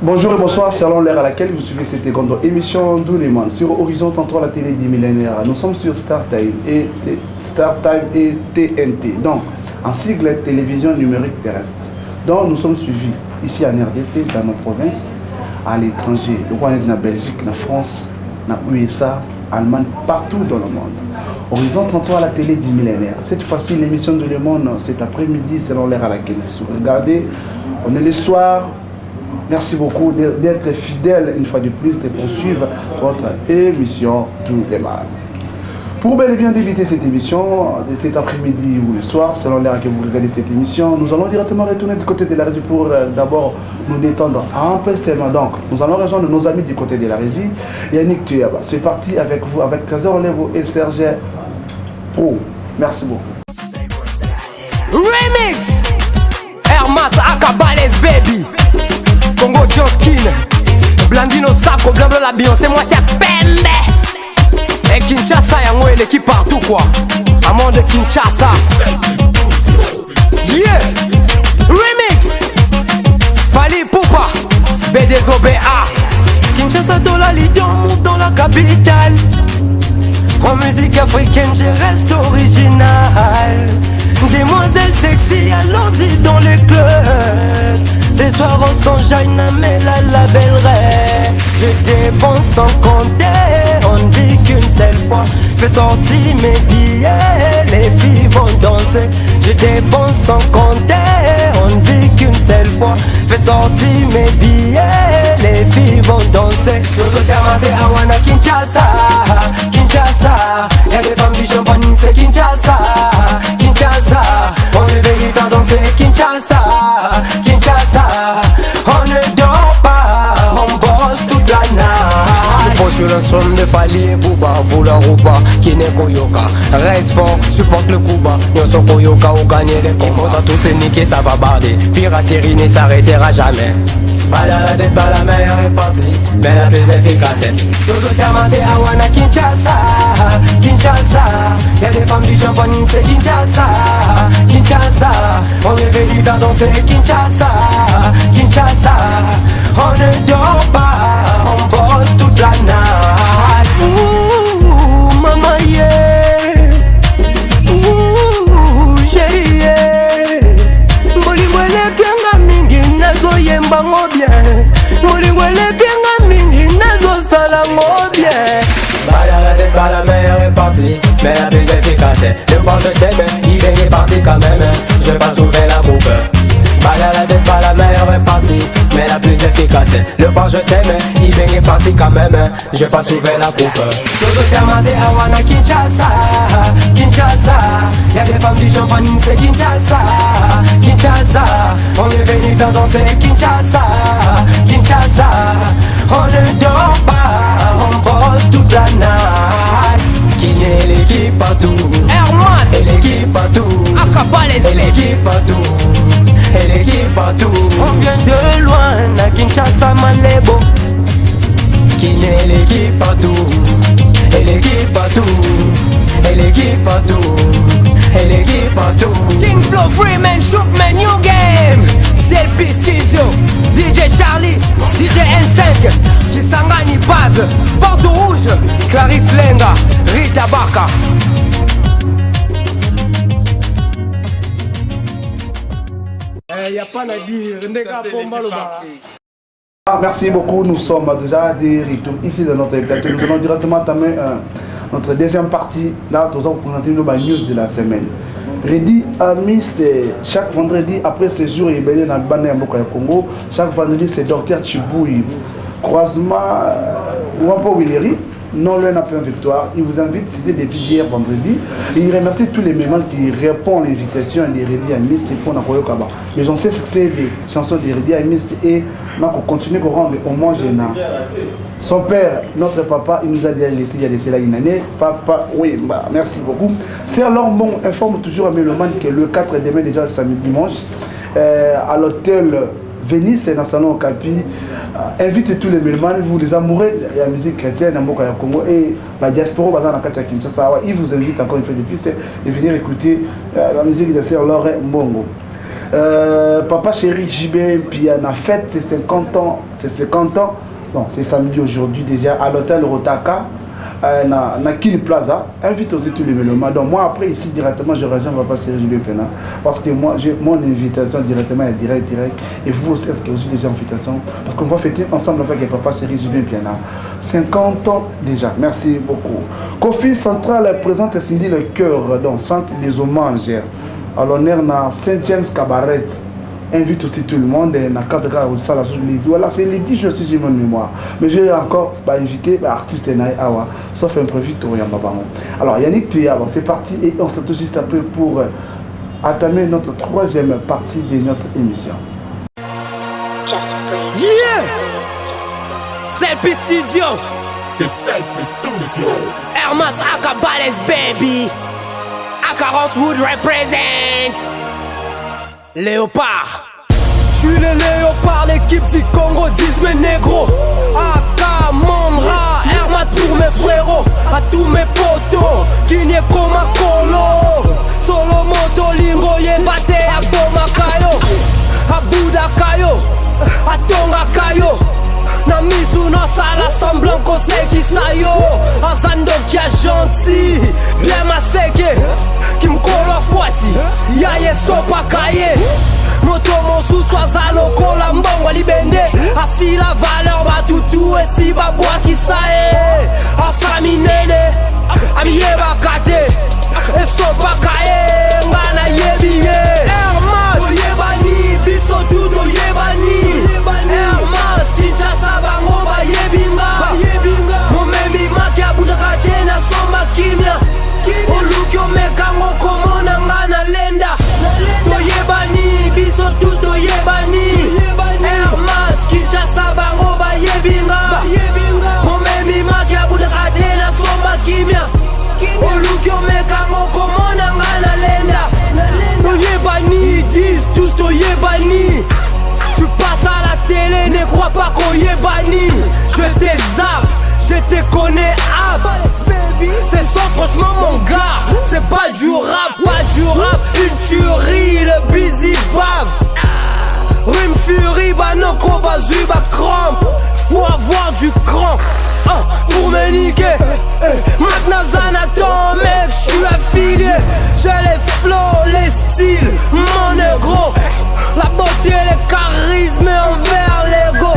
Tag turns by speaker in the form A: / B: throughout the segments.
A: Bonjour et bonsoir, c'est alors l'heure à laquelle vous suivez cette grande émission d'Où les Mondes sur Horizon 33, la télé du millénaire. Nous sommes sur StarTime et TNT, donc en sigle télévision numérique terrestre. Donc nous sommes suivis ici en RDC, dans nos provinces, à l'étranger, le Rwanda, la Belgique, la France, la USA, Allemagne, partout dans le monde. Horizon 33, la télé du millénaire. Cette fois-ci, l'émission de Le Monde, cet après-midi, selon l'heure à laquelle vous regardez. On est le soir. Merci beaucoup d'être fidèle une fois de plus et pour suivre votre émission Tous les Mâles. Pour bel et bien débuter cette émission, de cet après-midi ou le soir, selon l'heure que vous regardez cette émission, nous allons directement retourner du côté de la régie pour d'abord nous détendre un peu seulement. Donc, nous allons rejoindre nos amis du côté de la régie. Yannick Tuyaba, c'est parti avec vous, avec Trésor Levo et Serge Pro. Merci beaucoup.
B: Remix Hermat Akabales Baby Congo John Skin Blandino Sako, Blanc la Beyoncé, moi c'est Pembe. Et Kinshasa, yango l'équipe partout quoi. Amant de Kinshasa. Yeah. Remix Fali Poupa BDZOBA. Kinshasa dans la leader, move dans la capitale. En musique africaine, je reste original. Demoiselle sexy, allons-y dans les clubs. Ce soir on s'enjaille, mais la belle rêve. Je dépense sans compter, on dit qu'une seule fois. Fais sortir mes billets, les filles vont danser. Je dépense sans compter, on dit qu'une seule fois. Fais sortir mes billets, les filles vont danser. Nous aussi amassés à Wana Kinshasa, Kinshasa. Y'a des femmes du champagne, c'est Kinshasa, Kinshasa. On est venu faire danser Kinshasa, Kinshasa. On ne dort pas, on bosse toute la night. Je pose sur le son de Fali et Bouba, vouloir ou pas, qui n'est Koyoka. Reste fort, supporte le coup bas. Nous sommes Koyoka ou gagner les combats. Il faudra tous se niquer, ça va barder. Piraterie ne s'arrêtera jamais. Pas dans la tête, pas la meilleure est partie, mais la plus efficace. Tous aussi amassés à Wana Kinshasa, Kinshasa. Y'a des femmes du champagne, c'est Kinshasa, Kinshasa. On est venu faire danser Kinshasa, Kinshasa. On ne dort pas, on bosse toute la night. Ouh, maman yeah. Ouh, chérie yeah. Bolingwele kenga mingi nazo yembango bien. Bolingwele kenga mingi nazo salango bien. Bala la tête, bala meilleure est partie, mais la plus efficace. Le point je t'aime, il est parti quand même. Je vais pas sauver la coupe. Bala la tête, bala meilleure est partie, mais la plus efficace. Le point je t'aime, il est parti quand même. Je vais pas sauver la coupe. Tous aussi amassés à Wana Kinshasa, Kinshasa. Y'a des femmes du champagne, c'est Kinshasa, Kinshasa. On est venu faire danser Kinshasa, Kinshasa. On ne dort pas, on bosse toute la night. Qui est l'équipe partout, Herman. Et l'équipe partout, Akabales. Et l'équipe partout, et l'équipe partout. On vient de loin, à Kinshasa, Malebo. Qui est l'équipe partout, et l'équipe partout, et l'équipe partout, et l'équipe partout. King Flow, Freeman, Shookman, New Game. CLP Studio, DJ Charlie, DJ N5, Kisangani Baz, Porte Rouge, Clarisse Lenga, Rita Baka. Y a pas à dire,
A: Merci beaucoup, nous sommes déjà des retours ici de notre plateau. Nous allons directement entamer notre deuxième partie. Là, nous allons vous présenter nos news de la semaine. Redi Amis, chaque vendredi après ce jour, il est dans le Bané Congo. Chaque vendredi, c'est Docteur Chiboui. Croisement, Wampo Willeri. non l'un n'a pas une victoire. Il vous invite, c'était depuis hier vendredi. Et il remercie tous les mémoires qui répondent à l'invitation de Redi Amis pour Nakoyo Kaba. Mais j'en sais que c'est des chansons de Redi Amis et on continue à rendre hommage à son père, notre papa, il nous a déjà laissé il y a laissé là une année. Papa, oui, bah, merci beaucoup. C'est alors bon, informe toujours à Méloman que le 4 demain déjà samedi dimanche à l'hôtel Venice dans le salon Capi, invitez tous les Mélomanes, vous les amoureux de la musique chrétienne en Congo et la diaspora dans la Kinshasa. Il vous invite encore une fois de plus de venir écouter la musique de Sœur Laure Mbongo. Papa chéri JB Piana fête ses 50 ans, bon, c'est samedi aujourd'hui déjà à l'hôtel Rotaka, na Kili Plaza. Invite aussi tous les mélomanes. Donc moi après ici directement je rejoins Papa chéri JB Piana parce que moi j'ai mon invitation directement est direct et vous aussi est-ce qu'il y a aussi des invitations parce qu'on va fêter ensemble avec Papa chéri JB Piana 50 ans déjà. Merci beaucoup. Kofi Central présente Cindy le cœur dans centre des hommages à l'honneur na Saint James Cabaret. Invite aussi tout le monde et na 4 gars au salle voilà c'est les 10 jours si j'ai mon mémoire mais j'ai encore invité artiste Naï Awa sauf imprévu tout rien maman. Alors Yannick Tuyab c'est parti et on se retrouve juste après pour entamer notre troisième partie de notre émission.
B: Yeah! Selfie Studio.
C: The Selfie Studio.
B: Hermas Akabales baby. A40 Wood represent Léopard. J'suis le Léopard, l'équipe du Congo, 10 mes négros. Aka Mondra, Hermat pour mes frérots. À tous mes potos, qui n'est comme un colo. Solo moto, lingo, yébate, à Boma Kayo. À Bouddha Kayo, à Tonga Kayo. Na misu no sala semblant qu'on sait qui ça yo. Azando qui a gentil, bien masséké. Qui me colle à fouati, yaye sopa kaye. Moto mon sous soit zaloko la mbongo libende. Assis la valeur ba toutou et si ba bois qui ça est. Asami nene, ami yeba kate. Et sopa kaye, ngana yebiye. Hermas, yebani, biso tudo yebani. Hermas, Kinshasa bango ba yebinga. Momemi maki abuda kate na soma kimia. Olukyo mekango komona ngana lenda. Toyebani, biso tuto yebani. Hermas, Kinshasa bango ba yebinga. Momemi maki abuda kate na soma kimia. Olukyo mekango komona ngana lenda. Toyebani, disent tous toyebani. Tu passes à la télé, ne crois pas qu'on y est banni. Je te zappe, je te connais c'est ça franchement mon gars. C'est pas du rap, une tuerie, le busy bave. Rime Fury, Banoko, Bazuba, crampe. Faut avoir du cran pour me niquer. Maintenant Zanatan, mec, j'suis affilié. J'ai les flows, les styles, mon négro. La beauté, le charisme envers l'ego.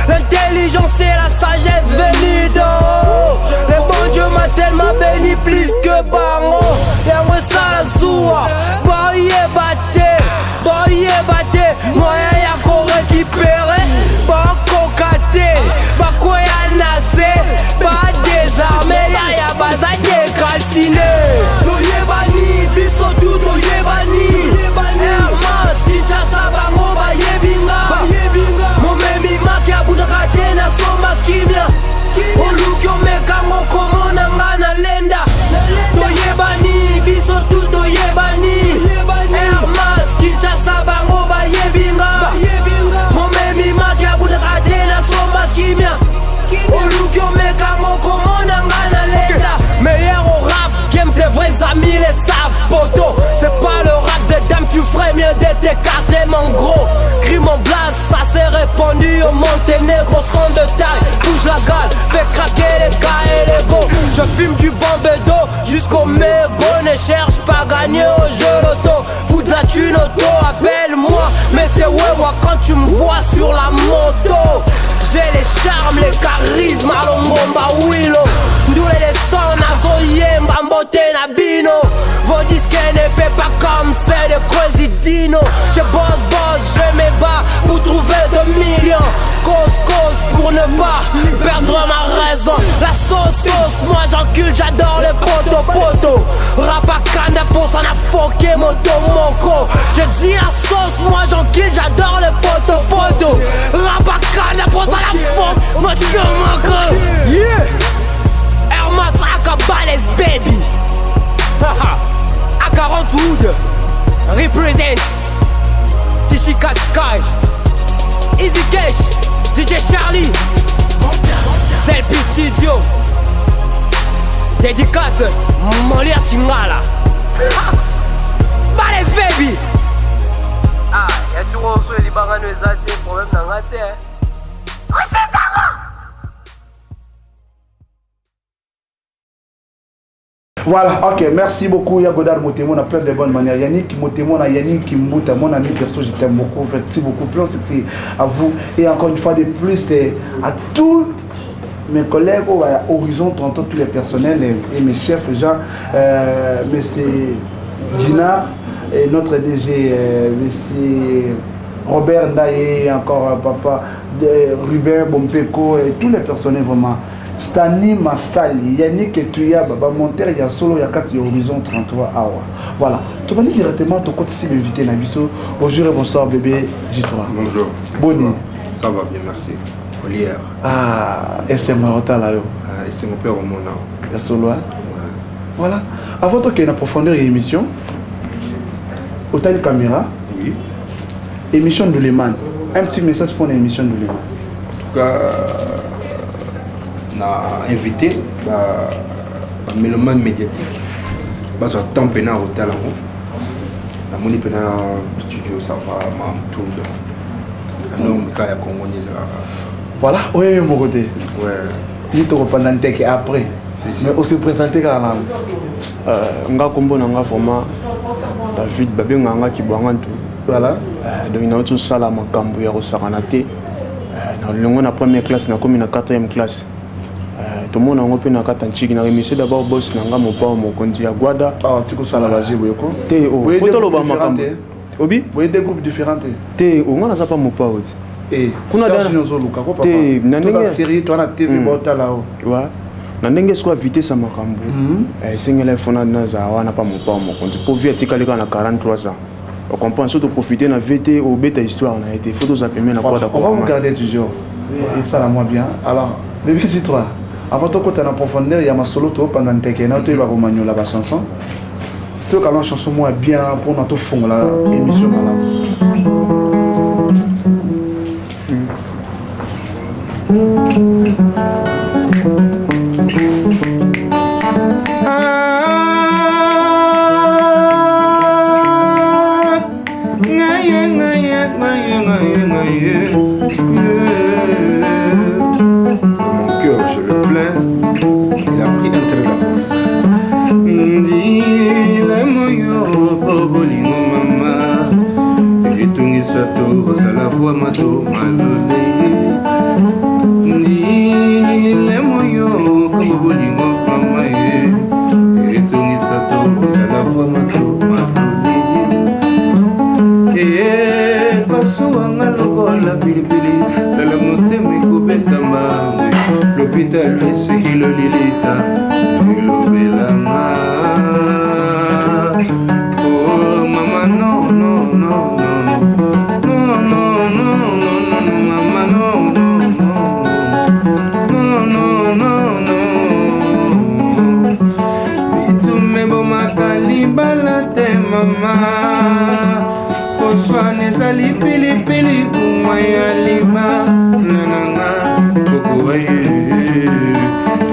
B: L'intelligence et la sagesse venue d'en haut. Le bon Dieu m'a tellement béni plus que Bango. Y'a ça la soua, boye bate, moyen y'a qu'on récupérer. Banco kate, bako y'a nassé. Pas désarmé, y'a baza décalciné. No yebani, biso tuto yebani. Hermas, Kinshasa bango ba yebinga. Momemi maki abuda kate na soma kimia. Olukyo mekango komona ngana lenda. Toyebani, biso tuto yebani. Hermas, Kinshasa bango ba yebinga. Momemi maki abuda kate na soma kimia. Olukyo mekango komona ngana lenda. Meilleur au rap, game tes vrais amis les savent poto. C'est pas le rap des dames, tu ferais mieux de t'écarter mon gros. Crie mon blast, ça s'est répandu au Monténégro. Son de taille, bouge la gale, fais craquer les gars et les go. Je fume du bambédo jusqu'au mégo. Ne cherche pas à gagner au jeu loto. Fous de la thune auto, appelle-moi. Mais c'est wewa quand tu me vois sur la moto. J'ai les charmes, les charismes, alongomba wilo. Ndule les sons, nazo yemba, mbote na bino. Vos disques ne paient pas comme c'est de Crazy Dino. Je bosse, je me bats pour trouver 2 millions. Cause pour ne pas perdre ma raison. La sauce foqué moto moko. Je dis la sauce, moi j'enquille, j'adore le poto. Rabaka, la brosse à la fond, moto moko. Yeah. Air Matraque, Balès baby. À 40 Wood, represent Tishikat Sky, Easy Cash, DJ Charlie, Selfie Studio. Dédicace, Molia Chingala. Balès baby. Ah, y'a tout en soi, les barans nous athées, problème dans la terre. Oui, c'est ça.
A: Voilà, ok, merci beaucoup Yagodar Motemo, on a plein de bonnes manières. Yannick Motemo, Yannick Kimbouta, mon ami perso, je t'aime beaucoup, merci beaucoup, plein c'est à vous. Et encore une fois de plus, c'est à tous mes collègues, à Horizon 30, tous les personnels et mes chefs, Jean, M. Gina, et notre DG, M. Robert Ndaye, encore papa, Ruben Bompeko, et tous les personnels vraiment. Stani Massali, Yannick Tuya, Baba Monter, il y a solo, il y a 4 Horizon 33 Awa. Voilà. Tu vas directement ton côté si m'inviter Nabiso. Bonjour et bonsoir bébé, J3.
D: Bonjour.
A: Bonne.
D: Ça va bien, merci. Olière.
A: Ah, et c'est mon retard là.
D: Et c'est mon père au monde.
A: Il y a solo, hein? Voilà. Avant qu'il y ait une profondeur et émission, autant de caméra.
D: Oui.
A: Émission de Leman. Un petit message pour l'émission de Leman.
D: En tout cas, on a invité un mélomane médiatique. J'attends pénal au hôtel en haut. La monnaie pénal studio, ça va, ma tour de.
A: Voilà, oui, mon côté.
D: Ouais.
A: Ni te reprendre après. Mais aussi présenter quand même.
E: Nga kombo na nga vraiment David babenga nga kibwanga tout.
A: Voilà.
E: Donc na tout sala makambo ya kosakana te. Na longo na première classe na komi na 4e classe. Tout le monde a repris dans la chiki. J'ai remis d'abord boss nanga mon père mon konzi Aguada.
A: Ah, tu connais la base boyoko.
E: Té o. Photo lo ba makambo. Obi?
A: Vous des groupes différents.
E: Té o ngana zapa mon père oti.
A: Eh, kuna dana nozoluka ko papa.
E: Té
A: na série toi na TV bota là haut.
E: Ouais. Na ndenge soit vitesse à makambo. Singela fona na za wana pa mon père mon konzi. Pour vie tika na 43 ans. On comprend surtout profiter na VT au bêta histoire on a été photos à pemer na quoi d'accord.
A: On va vous garder toujours. Et ça la moi bien. Alors, bébé c'est toi. Avant de côté en profondeur, il y a ma solo pendant que tu vas remanier la chanson. Tu as la chanson moi bien pour notre fond la émission là.
D: L'hôpital est ce qui le lilita, oh maman non non non non non non non non maman non non non non non tu me bo makali balate mama poswa nezali pili pili kumaya lima nananga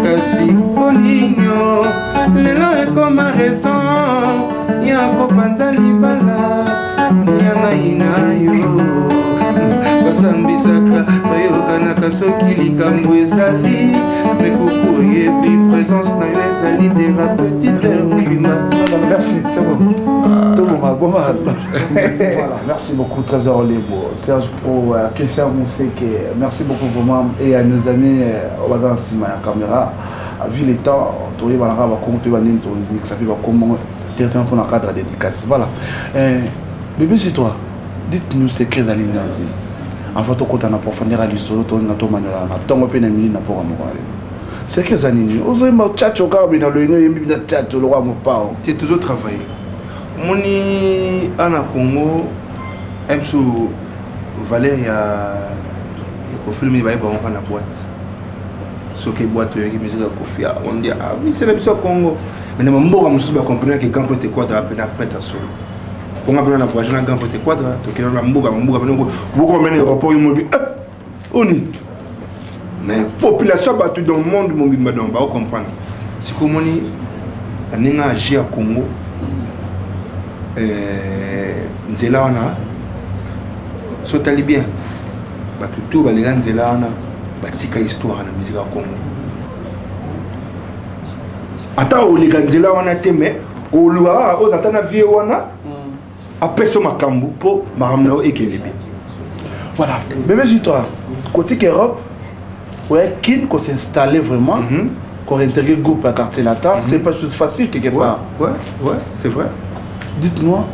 D: kasi poninyo lelo ekoma raison ya kopanza libala yanga inayo basambisaka bayokanaka soki likambo ezali mekuku oyebi présence na yo ezali thérapeutique mobima.
A: Merci, c'est bon. Tout le monde, bon mal. Voilà, merci beaucoup, Trésor Lebo, Serge Pro, Christian Mousseke, merci beaucoup vraiment et à nos amis au Bazan Sima la caméra. Vu les temps, on va compter ça fait comment directement pour un cadre de dédicace. Voilà. Bébé, c'est toi. Dites-nous secrets à l'île. En fait, quand on a profondeur à l'issolo, on a tout manuel, on a tout un peu de mille pour moi. Secrets à l'île. On a un tchatcho, on a un tchatcho, le roi mon pao.
D: Tu es toujours travaillé. moni ana Congo emsu Valère ya ko filmer ba on na boîte soki boîte yo ki musique ko fia on dit ah oui c'est même ça Congo mais na mboka musu ba comprendre que Campo te Quadra pena peta solo on a besoin de voyager dans Campo te Quadra to ke na mboka beaucoup mener aéroport immobilier oni mais population battu dans le monde mon bimba donc ba comprendre c'est comme moni aninga agir à Congo nzela wana sotali bien batutu balega nzela wana batika histoire na musique ya Congo ata olega nzela wana te mais oluka ozata na vie wana apeso makambo po makambo na ekele bien
A: voilà bébé toi côté Europe ouais kin qu'on s'installer vraiment qu'on intégrer le groupe à quartier latin c'est pas chose facile quelque part
D: ouais c'est vrai
A: dites-moi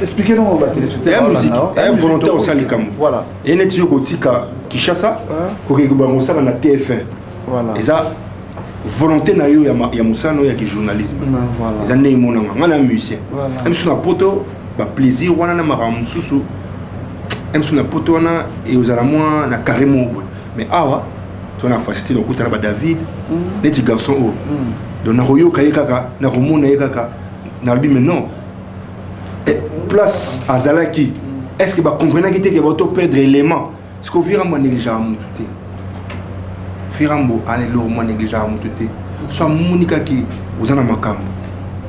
A: expliquez-nous on va
D: télécharger la musique un volontaire au Salikam
A: voilà
D: et net yo kotika Kinshasa ko ke ba mosala na TF1
A: voilà
D: et ça volonté na yo ya musano ya ki journalisme
A: voilà
D: ça né monanga ngana musicien
A: voilà
D: même sur na poto ba plaisir wana na maramu susu même sur na poto wana et aux alamoi na carrément mais awa tu na facilité donc utala ba David les petits garçons oh donc na royo kay kaka na romona kaka na bi mais non place à Zalaki est-ce que va comprendre que va tout perdre élément ce qu'on vient à négliger à monter firambo aller lourd moi négliger à monter soit monika qui vous en a makam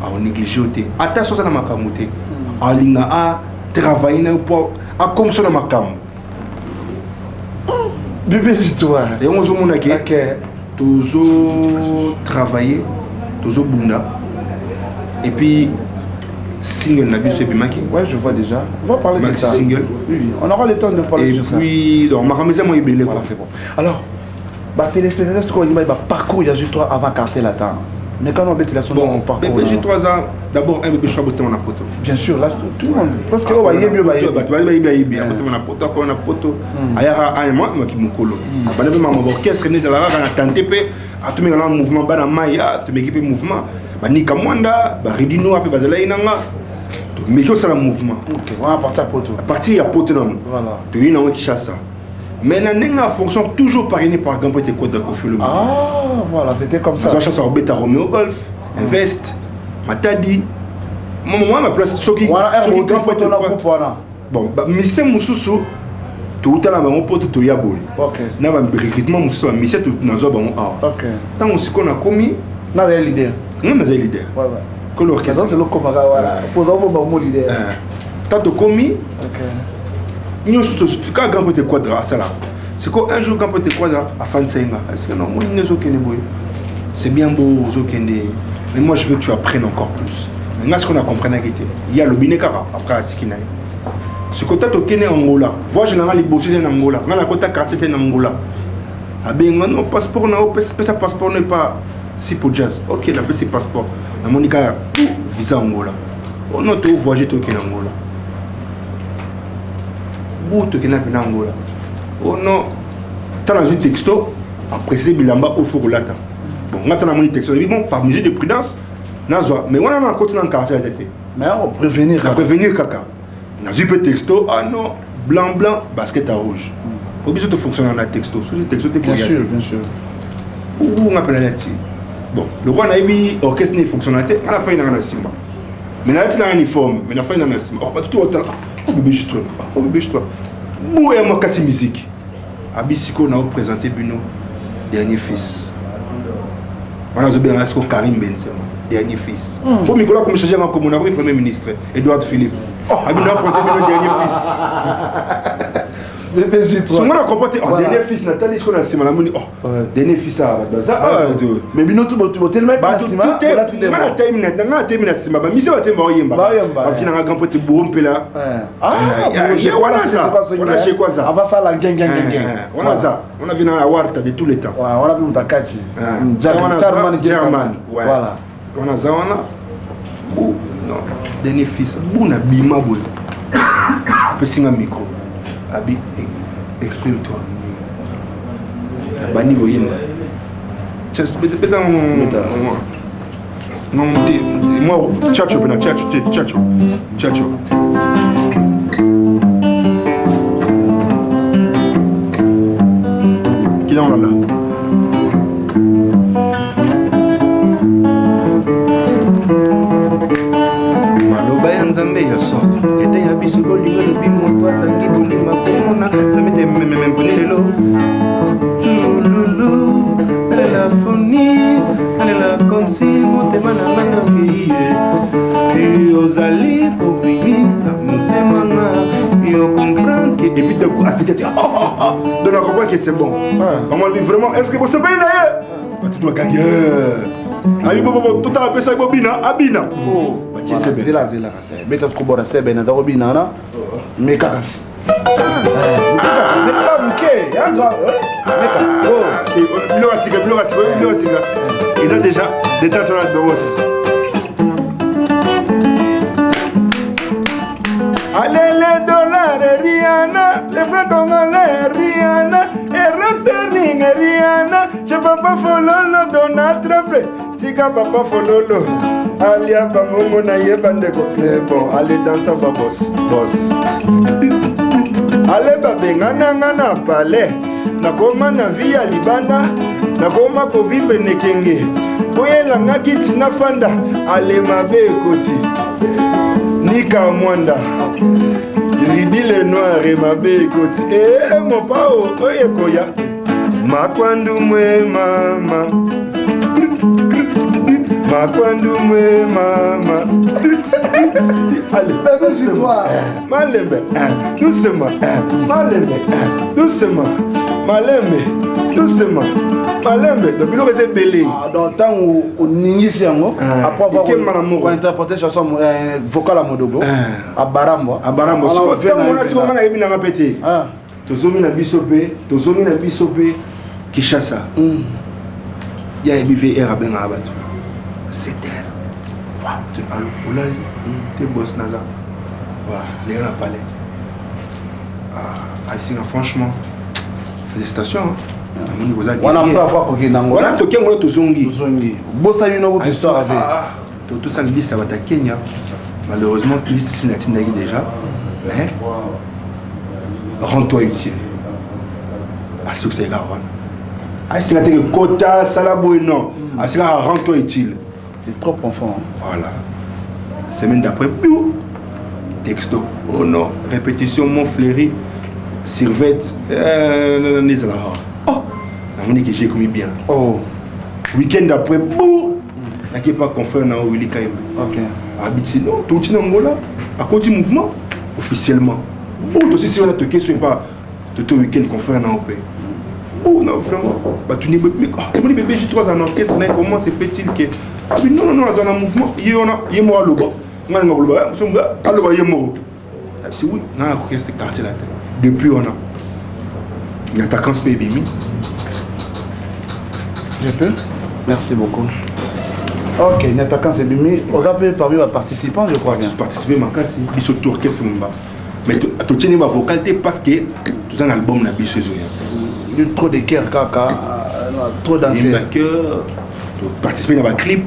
D: à négliger oté attention ça na makam oté alinga a travailler na pour à comme ça na makam
A: bébé c'est toi
D: et on zo monaki toujours travailler toujours bunda et puis single na biso bimaki
A: ouais je vois déjà on va parler de ça
D: single
A: oui on aura le temps de parler sur ça
D: et puis donc ma remise moi ibelé
A: voilà c'est bon alors bah téléspectateurs ce qu'on dit bah parcours il y a juste toi avant quartier latin mais quand on bête la son
D: bon
A: parcours
D: j'ai 3 ans d'abord un bébé choix botter na poto
A: bien sûr là tout le monde parce que on va y bien
D: bah botter na poto ko na poto ayara un mois qui mukolo ba na ma orchestre né de la na tenter pe a tout un mouvement ba na maya tu m'équipe mouvement ba ni kamwanda ba ridino ape bazala inanga to mais que ça le mouvement
A: OK on va partir à poto
D: à partir à poto non
A: voilà
D: to ina on Kinshasa mais na nenga fonction toujours parrainé par Campo te Quadra Kofi Olomide
A: voilà c'était comme ça
D: la chasse à Robert Romeo Golf Invest Matadi moi ma place soki
A: voilà un Campo te Quadra
D: bon mission mususu tout à l'heure on peut tout y aboyer
A: OK
D: na ba recrutement mususu mission tout na zo ba on
A: OK
D: tant aussi qu'on a commis
A: na des leader
D: non mais leader
A: ouais
D: que l'orchestre
A: c'est le comme voilà faut avoir mon leader
D: tant commis
A: OK
D: nous quand Campo te Quadra ça là c'est qu'un jour Campo te Quadra à fin de senga est-ce que non moi ne zo kende boy c'est bien beau zo kende mais moi je veux que tu apprennes encore plus maintenant ce qu'on a compris il y a le binekara après atikina ce que tu as tokené Angola vois général les bosses en Angola on a côté quartier en Angola ah ben non passeport na ça passeport n'est pas si pour jazz OK la PC passeport na monika visa Angola on a tout voyager tokené Angola to kena pena Angola oh non t'as un texto après c'est bilamba au faut relata bon ngata na moni texto bon par mesure de prudence nazo mais on a un côté dans quartier tête
A: mais on prévenir
D: kaka na zipe texto ah non blanc basket à rouge au besoin de fonctionner dans texto sous texto
A: bien sûr
D: ou on appelle la ti bon le roi na ibi orchestre ne fonctionne à la fin il a un simba mais là il a un uniforme mais la fin il a un simba oh tout autant oh bébé je toi où est ma carte musique Abisiko n'a présenté Buno dernier fils on a bien est-ce que Karim Benzema dernier fils pour Nicolas comme chargé en commun avec premier ministre Edouard Philippe Abino a présenté Buno dernier fils
A: bébé j'ai toi
D: son on a comporté dernier fils Nathalie ce qu'on a simala moni dernier fils à
A: mais Bino tout tellement pas sima
D: là tu na time na sima ba mise ba temba oyemba ba fina nga grand pote bourompe là
A: j'ai quoi là
D: on a chez quoi ça
A: avant ça la gang
D: on a vu dans la warta de tous les temps
A: on a vu Mtakati German voilà
D: on a zawana ou non dernier fils buna bima boy pesinga micro abi exprime-toi bani oyemba Non, moi, tchatcho, bena, tchatcho. Qui est là? Maloba ya nzambe ya solo tete ya biso bolingo lobi moto azangi kolima komona nzambe te mememponi lelo lulu la folie alela comme si motema na nga nakeye ozali popimi na motema nga yo comprendre que et puis de coup asikati donc on comprend que c'est bon comment lui vraiment est-ce que vous savez là tu dois gagner abi bobo tout à pesa bobina abina
A: zela kase beta skobora sebe na zakobina na mekakas
D: ils ont déjà des temps sur la bosse. Allez les dollars Rihanna, les francs congolais Rihanna, et Rosterling Rihanna, je papa follow Donald Trump, tika papa follow, alia bamongo na yebandeko, c'est bon, allez dans sa boss. Allez babengana ngana palais, nakoma na via libana, nakoma ko vivre nekenge. Boyela ngaki tina fanda, allez mabe koti. Nika mwanda. Ridi le noir et mabe koti. Eh mon pao, oye koya. Makwandu mwe mama. Makwandu mwe mama. Allez, doucement. Malembe, doucement. Malembe, doucement. Malembe, doucement. Malembe, donc il aurait été belé.
A: Dans le temps où on initie, après avoir interprété chanson vocale à Modogo, à Barambo.
D: À Barambo, c'est comme on a dit qu'on a bien répété. Tozomi na bisope, Kishasa. Il y a un BVR à Ben Abat. C'est elle. Tu es boss Naza. Les gens parlé. Franchement, félicitations.
A: On a pas avoir quoi qu'il
D: voilà, tu es Tozongi.
A: Bossa une autre histoire avec.
D: Tout ça, liste ça va à Kenya. Malheureusement, tu liste c'est déjà. Mais rends-toi utile. À ce que c'est grave. C'est la quota, salabo et non. À ce que rends-toi utile.
A: C'est trop profond.
D: Voilà. Semaine d'après, texto. Oh non, répétition, mon fleuri, Sirvette, Nizala. Oh, on dit que j'ai commis bien.
A: Oh,
D: week-end d'après, boum, il n'y a pas confrère dans Willy Kaim.
A: ok.
D: Habitué, non, tout le monde à côté du mouvement, officiellement. Ou aussi si on a te question pas, tout week-end confrère dans OP. Oh non, vraiment, bah tu n'es pas. Mon bébé, j'ai trois en orchestre, comment se fait-il que. Non, dans un mouvement, il y a moi à l'eau. C'est oui, on a ce quartier là. Depuis on a. Il y a ta cancer baby.
A: Je peux? Merci beaucoup. Ok, il y a ta cancer baby. On a pu parmi les participants, je crois bien.
D: Participer ma casse, il se tourne qu'est-ce que mon bas. Mais tu tiens ma vocalité parce que tu as un album na biche.
A: Il y a trop de cœur, caca, trop dansé.
D: Il y a cœur, participer dans ma clip.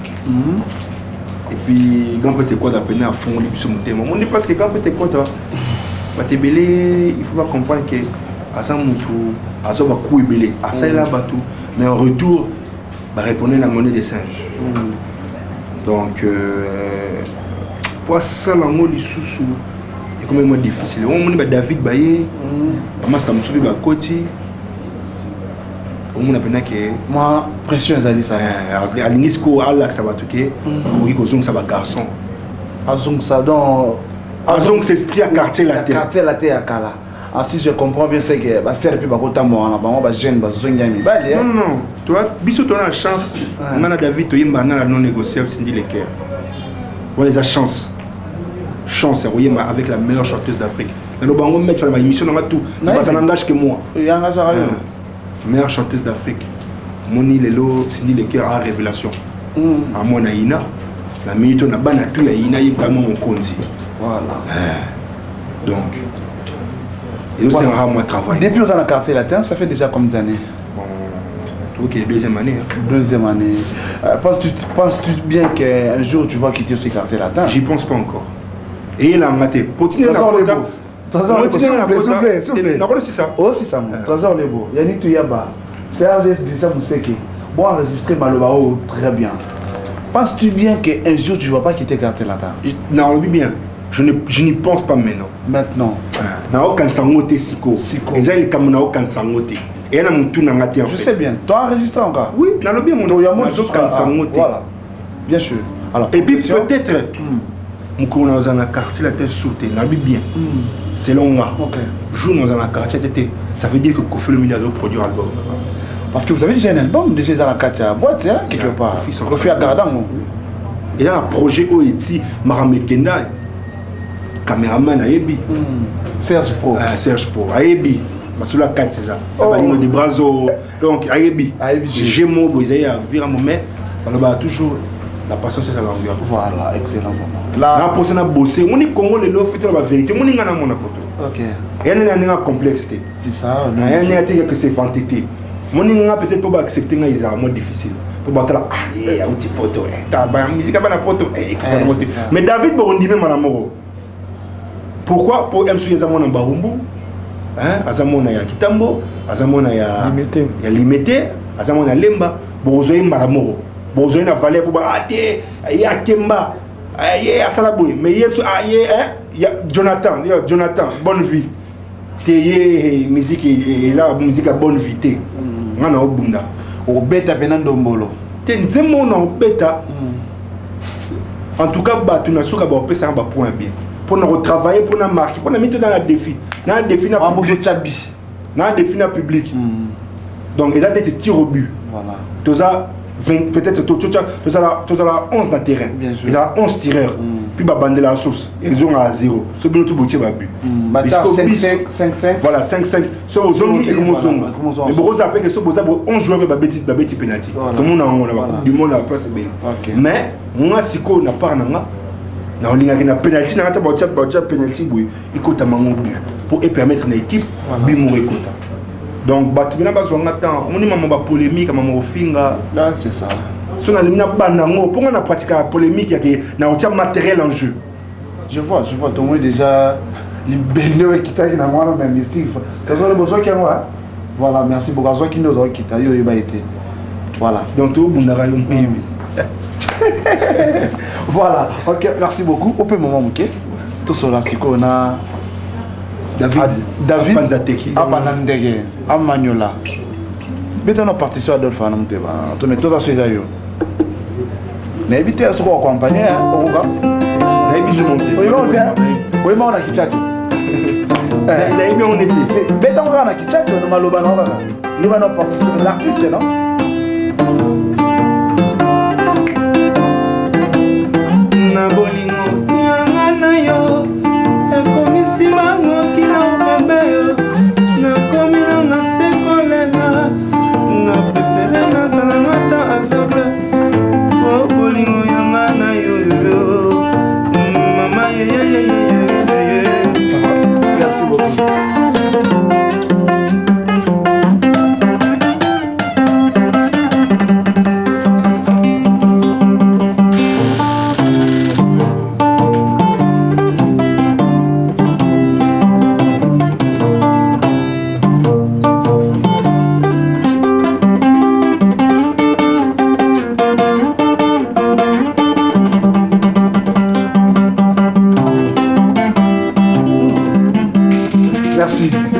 D: Et puis, quand tu es quoi d'appeler à fond, il faut monter. On dit parce que quand tu es quoi, tu es belé, il faut pas comprendre que à ça, à ça, va couper belé. À ça, il a battu. Mais en retour, va répondre la monnaie des singes. Donc, pour ça, la mot, il sous c'est quand même difficile. On dit David Baye, maman, c'est un monsieur de côté. On a que
A: moi pression ça dit ça
D: à l'inisco Allah ça va toquer oui que ça va garçon
A: azong ça donc
D: azong s'esprit à quartier la
A: terre à Kala. Ah si je comprends bien c'est que ba serre puis ba kota mo na ba jeune ba zongami ba
D: non non toi biso tu as la chance on a David to yimba na non négociable c'est dit les cœurs on les a chance oui avec la meilleure chanteuse d'Afrique mais nous bango mettre sur la émission dans tout ça n'engage que moi
A: il engage rien
D: meilleure chanteuse d'Afrique. Moni Lelo, Cindy Leker à révélation. À mon Aïna, la minute on a ban à tout Aïna, il y a mon compte.
A: Voilà.
D: Donc, et aussi un moi travail.
A: Depuis qu'on a la quartier latin, ça fait déjà combien d'années?
D: Ok, deuxième année. Hein.
A: Deuxième année. Penses-tu bien qu'un jour tu vas quitter ce quartier latin?
D: J'y pense pas encore. Et il a maté. Pour tenir la
A: Trésor
D: quota.
A: Lebo. Trésor Lebo, s'il vous plaît, s'il vous plaît.
D: Non, c'est ça.
A: Oh, c'est ça, mon. Trésor Lebo. Yannick Touyaba. Serge Dissa Mousseke. Bon, enregistré Malobao, très bien. Penses-tu bien qu'un jour tu ne vas pas quitter quartier latin?
D: Non, bien. Je n'y pense pas maintenant.
A: Maintenant.
D: Na aucun sangote siko. Et ça il comme na aucun sangote. Et là mon tout n'a pas.
A: Je sais bien. Tu as enregistré encore?
D: Oui, na lo bien mon.
A: Donc il y a moins aucun sangote. Voilà. Bien sûr. Alors.
D: Et puis peut-être mon cours dans un quartier la tête sauté. Na bien. Selon moi. OK. Joue dans un quartier ça veut dire que Kofi Olomide doit produire un album.
A: Parce que vous avez déjà un album déjà dans la Katia boîte, hein, quelque part. Kofi a gardé.
D: Et là un projet Oeti Maramekenda. Caméraman Ayebi.
A: Serge Pro.
D: Serge Pro. Ayebi. Parce que la 4 c'est ça. Il des bras donc Ayebi. J'ai mon boisé à vivre un moment. On va toujours la patience c'est la longueur.
A: Voilà, excellent.
D: Là pour ça on a bossé. On est Congo le lot fait la vérité. On est ngana mon apoto.
A: OK.
D: Et on est en complexité.
A: C'est ça.
D: On est que c'est vanité. On est peut-être pas accepter nga ils moins difficile. Pour battre là il y a un petit poto. Ta musique ba na poto. Mais David Bondi même à mort. Pourquoi? Pour M. Yazamona Barumbu, Azamona ya Kitambo, Azamona ya Limité, Azamona Lemba, Bozoï Maramoro, Bozoï na Valais pour Ate, ya Kemba, aye Asalaboui, mais il y a Jonathan, bonne vie. Teye musique et là musique à bonne vie. On a Obunda.
A: Au bêta Benando Mbolo.
D: Tenzemo na bêta. En tout cas, tu n'as pas de ça point bien. Pour nous retravailler, pour nous marquer, pour nous mettre dans le défi. Dans le défi public. Dans le défi public. Donc, il y a des tirs au but.
A: Voilà.
D: Tu as peut-être 11 dans le terrain. Il y a 11 tireurs. Puis, il y a la sauce. Ils ont à 0. C'est bien tout le but.
A: 5-5.
D: Voilà, 5-5. C'est aux zones et comme aux zones. Mais beaucoup d'appels que ce beau 11 joueurs avec la bêtise pénalty. Tout le monde a du monde à la place. Mais, moi, si on n'a pas na olinga na penalty na ta penalty boy ikota mango but pour permettre na équipe bimou ekota. Donc batu bina bazwanga temps on maman ba polémique maman ofinga
A: là c'est ça.
D: So na limina banango pour on a pratiqué la polémique ya na otia matériel en jeu.
A: Je vois tout le monde déjà libéré qui t'a na moi même mystique. Ça sont les besoins qui moi. Voilà, merci beaucoup à ceux qui nous ont quitté yo ba été. Voilà.
D: Donc tout bundara yo
A: voilà, ok, merci beaucoup. Au peu moment, ok. Tout cela, c'est qu'on a David Apanandege, Amanyola. Mais on a parti sur Adolphe Anamteba. On met tout ça sur les aïeux. N'évitez à ce qu'on accompagne, on va.
D: N'évitez de monter.
A: Oui, on a quitté.
D: On était.
A: Mais on a quitté, on a l'oban. Il va nous partir sur l'artiste, non?
D: Na bolingo nyanga na yo ekomisi bango kina mabe yo nakomi na sekolela na prefere na salamata aveugle o bolingo nyanga na yo mama
A: merci beaucoup.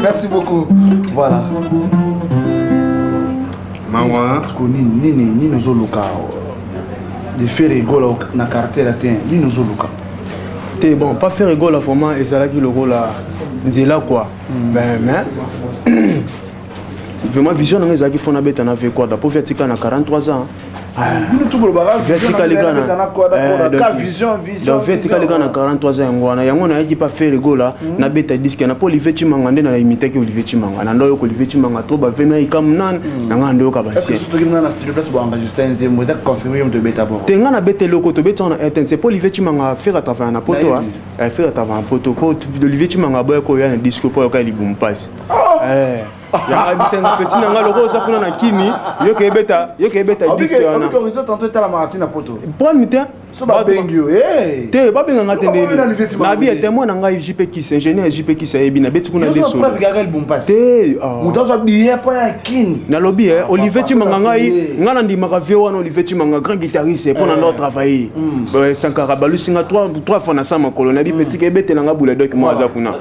A: Merci beaucoup. Voilà.
D: Maman,
A: ni nous oluka de faire rigolo na quartier latin, ni nous oluka.
E: T'es bon, pas faire rigolo vraiment et ça là qui le rôle là, là quoi. Ben mais vraiment vision dans les qui font na bête na fait quoi, pour faire tika na 43 ans.
A: Nous tout le bagage
E: vertical les gars
A: na vision
E: donc vertical les gars na 43 ans ngwana yango na yaki pas faire rigolo là na bête disque na pour Olivier Chimanga ndé na imiter que Olivier Chimanga na ndo ko Olivier Chimanga to ba vema ikam nan na ngando ka ba
A: est-ce que surtout na studio place pour enregistrer un mo za confirmer de bête bon
E: tenga na bête loko to bête na intense pour Olivier Chimanga faire travail na poto faire travail en poto pour Olivier Chimanga boy ko ya na disque pour ka libum passe ya bisenga petit nanga loko ça kuna na kini yo ke beta disque wana
A: ko réseau tantôt tala Martina poto
E: pour mité
A: so ba bengio
E: te ba benga ngatende na bi témoin nanga JP qui ingénieur JP qui sayebi na beti kuna deso
A: preuve gagal bon passe
E: te
A: muto so billet pour ya kini
E: na lobby Olivier Chimanga ngai ngana ndimaka vie wana Olivier Chimanga grand guitariste pour na notre travailler Sankara balusinga 3 fois na sama colonel bi petit ke beta nanga bula donc moi za kuna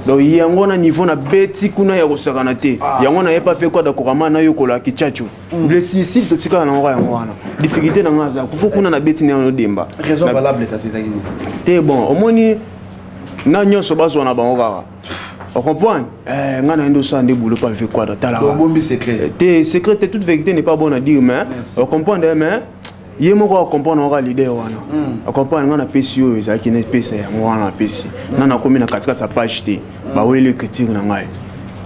E: donc yango na niveau na beti kuna ya kosakana te yango na yepa fait quoi d'accord na yo kola kichacho le si to tika na ngwa yango wana difficulté na ngaza kuko kuna na beti na demba
A: raison valable ta c'est ça qui
E: te bon omoni na nyonso bazo na bango kaka on comprend ngana ndo sa ndé boulot pas fait quoi tala
A: bombi secret
E: te secret toute vérité n'est pas bonne à dire mais on comprend mais ye moko comprendre ora leader wana comprendre ngana pesi yo ezaki na pesa ya wana pesi nana komi na katikati ya page te ba wele critique na ngai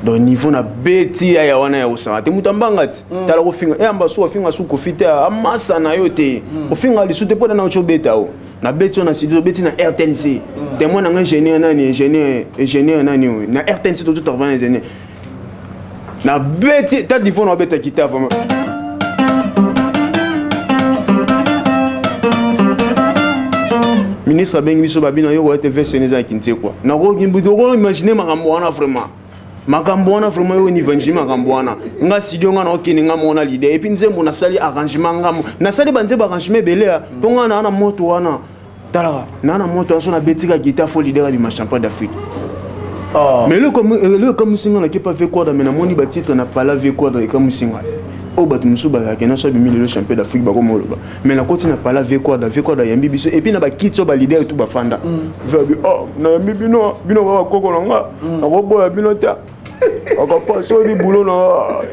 E: donc niveau na beti ya wana ya usanga te mutambanga ti tala ko finga amba so finga su ko fite amasa na yo te ko finga li sute poda na cho beta o na beti na sido beti na RTNC te mo na ingénieur nani na RTNC tout travail ingénieur na beti ta niveau na beta kita vraiment ministre bengi biso babina yo ko TV Sénégal kinte quoi na ko ngimbudo imaginer makambo wana vraiment yo ni vanji makambo wana nga studio nga na okini nga mona leader et puis nzembo na sali arrangement nga na sali banze ba arrangement belea to nga na moto wana tala na moto so na betika guitar fo leader du champion d'Afrique mais le comme singa na kepa fait quoi mais na moni ba titre na pala ve quoi dans comme singa o batu musuba ya kena so bimi le champion d'Afrique ba ko moloba mais na koti na pala ve quoi da yambi biso et puis na ba kitso ba leader tout ba fanda vebi na yambi bino ba koko nga na ko boya bino ta akapa so di bulo na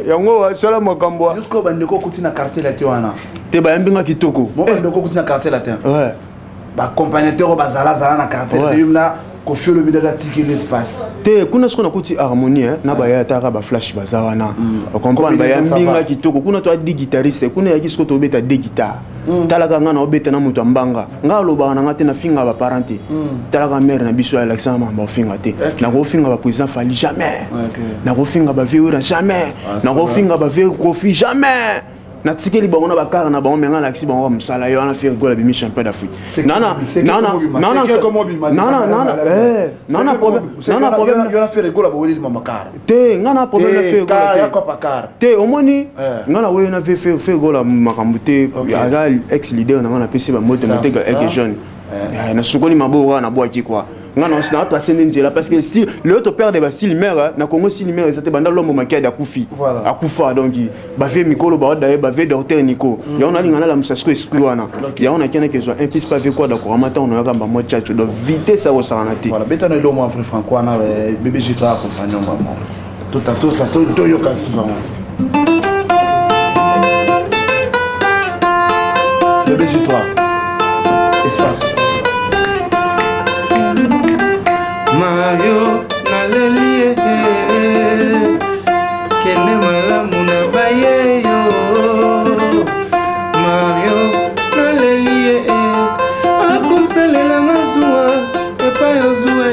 E: yango wa sala makambo
A: jusqu'au bandeko kuti na quartier la tiwana
E: te ba yambi nga kitoko
A: mo bandeko kuti na quartier la tiwana
E: ouais
A: ba accompagnateur ba zala na quartier la tiwana ko fio le midada tiki l'espace
E: te kuna siko na kuti harmonie na ba ya ta ba flash ba zawana o comprendre ba yambi nga kitoko kuna to di guitariste kuna ya kisiko to beta de guitar talaka nga na obeta na mutu ambanga nga loba na ngate na finga ba parenti talaka mère na biso Alexandre Mamba finga te na ko finga ba président Fali jamais na ko finga ba vieux jamais na ko finga ba vieux Kofi jamais na tikeli bango na bakara na bango menga laksi bango musala yo na faire gola bimi champion d'Afrique nana
A: problème yo na faire gola bo weli mama kara
E: te ngana problème na faire gola
A: ya kopa kara
E: te omoni ngana we na faire gola makambu te ya ex leader na ngana pesi ba moto moteka ek jeune na sukoni mabora na boaki quoi ngana on s'na tracé nzela parce que style le autre père de style mère na Congo style mère c'était banda l'homme makia da kufi akufa donc ba ve mikolo ba da ba ve docteur Nico ya on a lingana la msasko esprit wana ya on a kena que soit un piste pas ve quoi d'accord amata on a kamba mo tchacho donc vitesse ça osana te
A: voilà beta no lo mo afrique franco na bébé j'ai toi accompagnement maman tout à tout ça tout yo ka souvent bébé j'ai toi espace
F: Mario nalelie kene malamu na baye yo Mario nalelie akosalela mazua epa yozue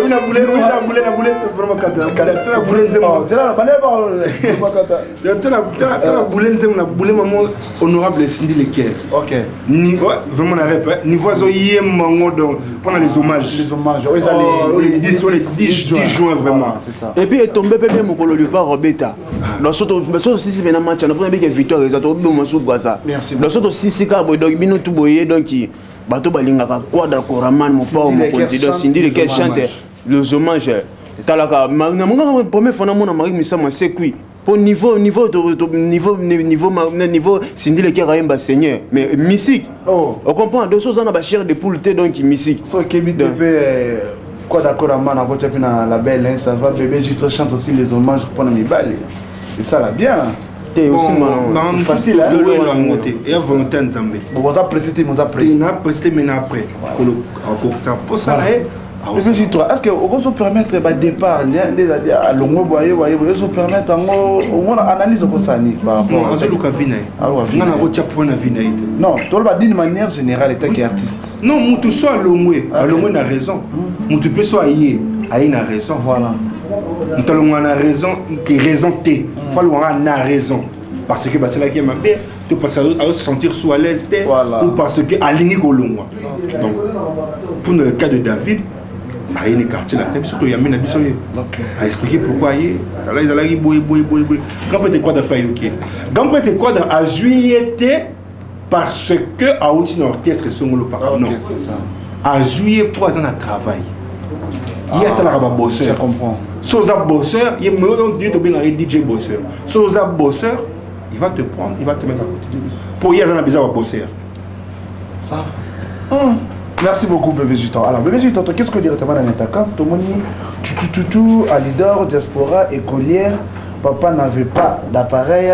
A: na boule vraiment kata boule nzema c'est là la
D: la boule nzema na boule maman honorable Cindy Leker
A: OK
D: ni vraiment na rep niveau zo yemango donc pendant les hommages les 10 juin vraiment
A: c'est ça
E: et puis est tombé pe mokolo le pas Robeta dans soto si c'est na match na premier victoire exacto bo sou Gaza dans soto si ka boy donc bino tout boyer donc bato balingaka quoi d'accord Raman mon père mon candidat Cindy Leker chante les hommages talaka na monga premier fois na mona Marie Misama sekui pour niveau Cindy Leker aimba seigneur mais musique on comprend deux choses na ba chair de poule te donc musique
A: so kebi te quoi d'accord Raman na vote na la belle ça va bébé je chante aussi les hommages pour mes balles et ça là bien
E: t'es aussi man
A: facile
D: hein de la montée et volonté nzambe
A: bon ça préciter nous après
D: na préciter mais après encore ça pour ça
A: mais toi est-ce que on peut permettre ba départ à longo boyer on peut permettre on analyse comme ça ni par rapport
D: à Azuka Vina na na rocha pour na Vina
A: non toi ba d'une manière générale étant artiste
D: non mutu soit longwe na raison mutu peut soit yé a une raison.
A: Voilà.
D: Nous avons raison, qui raison T. Il faut avoir raison. Parce que c'est là qui est ma père. Tu peux se sentir sous à l'aise. Ou parce que aligné Golonga. Donc, pour le cas de David, il y a une quartier là. Surtout, il y a une habitude. À expliquer pourquoi il y a. Là, il y a boy. Quand peut-être quoi de faire ok. Quand peut-être quoi de juillet parce que à outil orchestre sont le par. Non.
A: C'est ça.
D: À juillet pour avoir un travail. Il y a un bosseur.
A: Je comprends.
D: Si vous êtes bosseur, il y a un DJ bosseur. Si vous êtes bosseur, il va te prendre, il va te mettre à côté de lui. Pour y avoir besoin de bosseur.
A: Ça va. Merci beaucoup, Bébé Jutan. Alors, Bébé Jutan, qu'est-ce que directement dans ta case, tout, à leader, diaspora, écolière, papa n'avait pas d'appareil,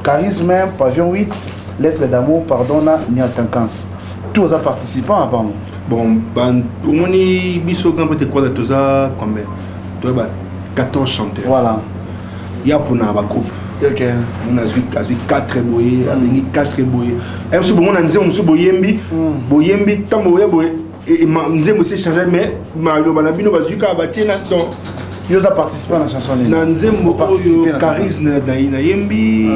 A: charisme, pavillon 8, lettre d'amour, pardon, ni attaquance. Tous les participants, apparemment.
D: Bon, au moins, il y a peut-être quoi de tout ça, combien? Tu as 14 chanteurs.
A: Voilà.
D: Il y a pour un groupe.
A: Ok.
D: On a vu 4 boyés, on a vu 4 boyés. Et si on a dit on boyembi, boyembi, tant boyé boyé. Et nous avons aussi changé, mais on a vu nos bazuka abattus là-dedans.
A: Ils ont participé à la chanson.
D: Nous avons charisme dans Yembi,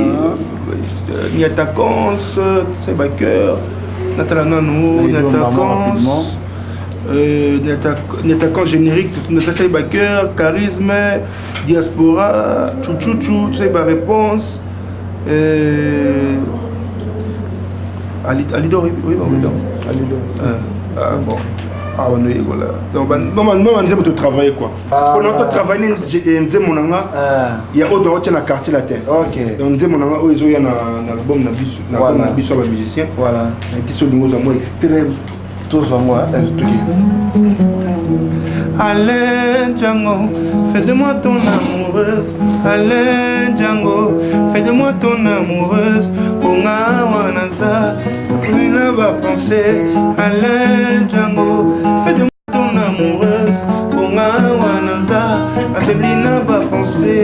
D: ni attaquance, c'est backer. N'attaquant générique, notre backer, charisme, diaspora, chouchouchou, c'est ma réponse. Alidor, oui, bon. Ah, on est voilà. Donc, normalement, on aime travailler quoi. Pour notre travail, il y a autre dans quartier la terre.
A: Ok.
D: Donc, on aime mon il y a un album, un musicien. Voilà. Un petit son de extrême.
A: Tous en moi,
F: Alain Django, fais de moi ton amoureuse. Alain Django, fais de moi ton amoureuse. Konga wanaza, plus n'a pas pensé. Alain Django, fais de moi ton amoureuse. Konga wanaza, affaibli n'a pas pensé.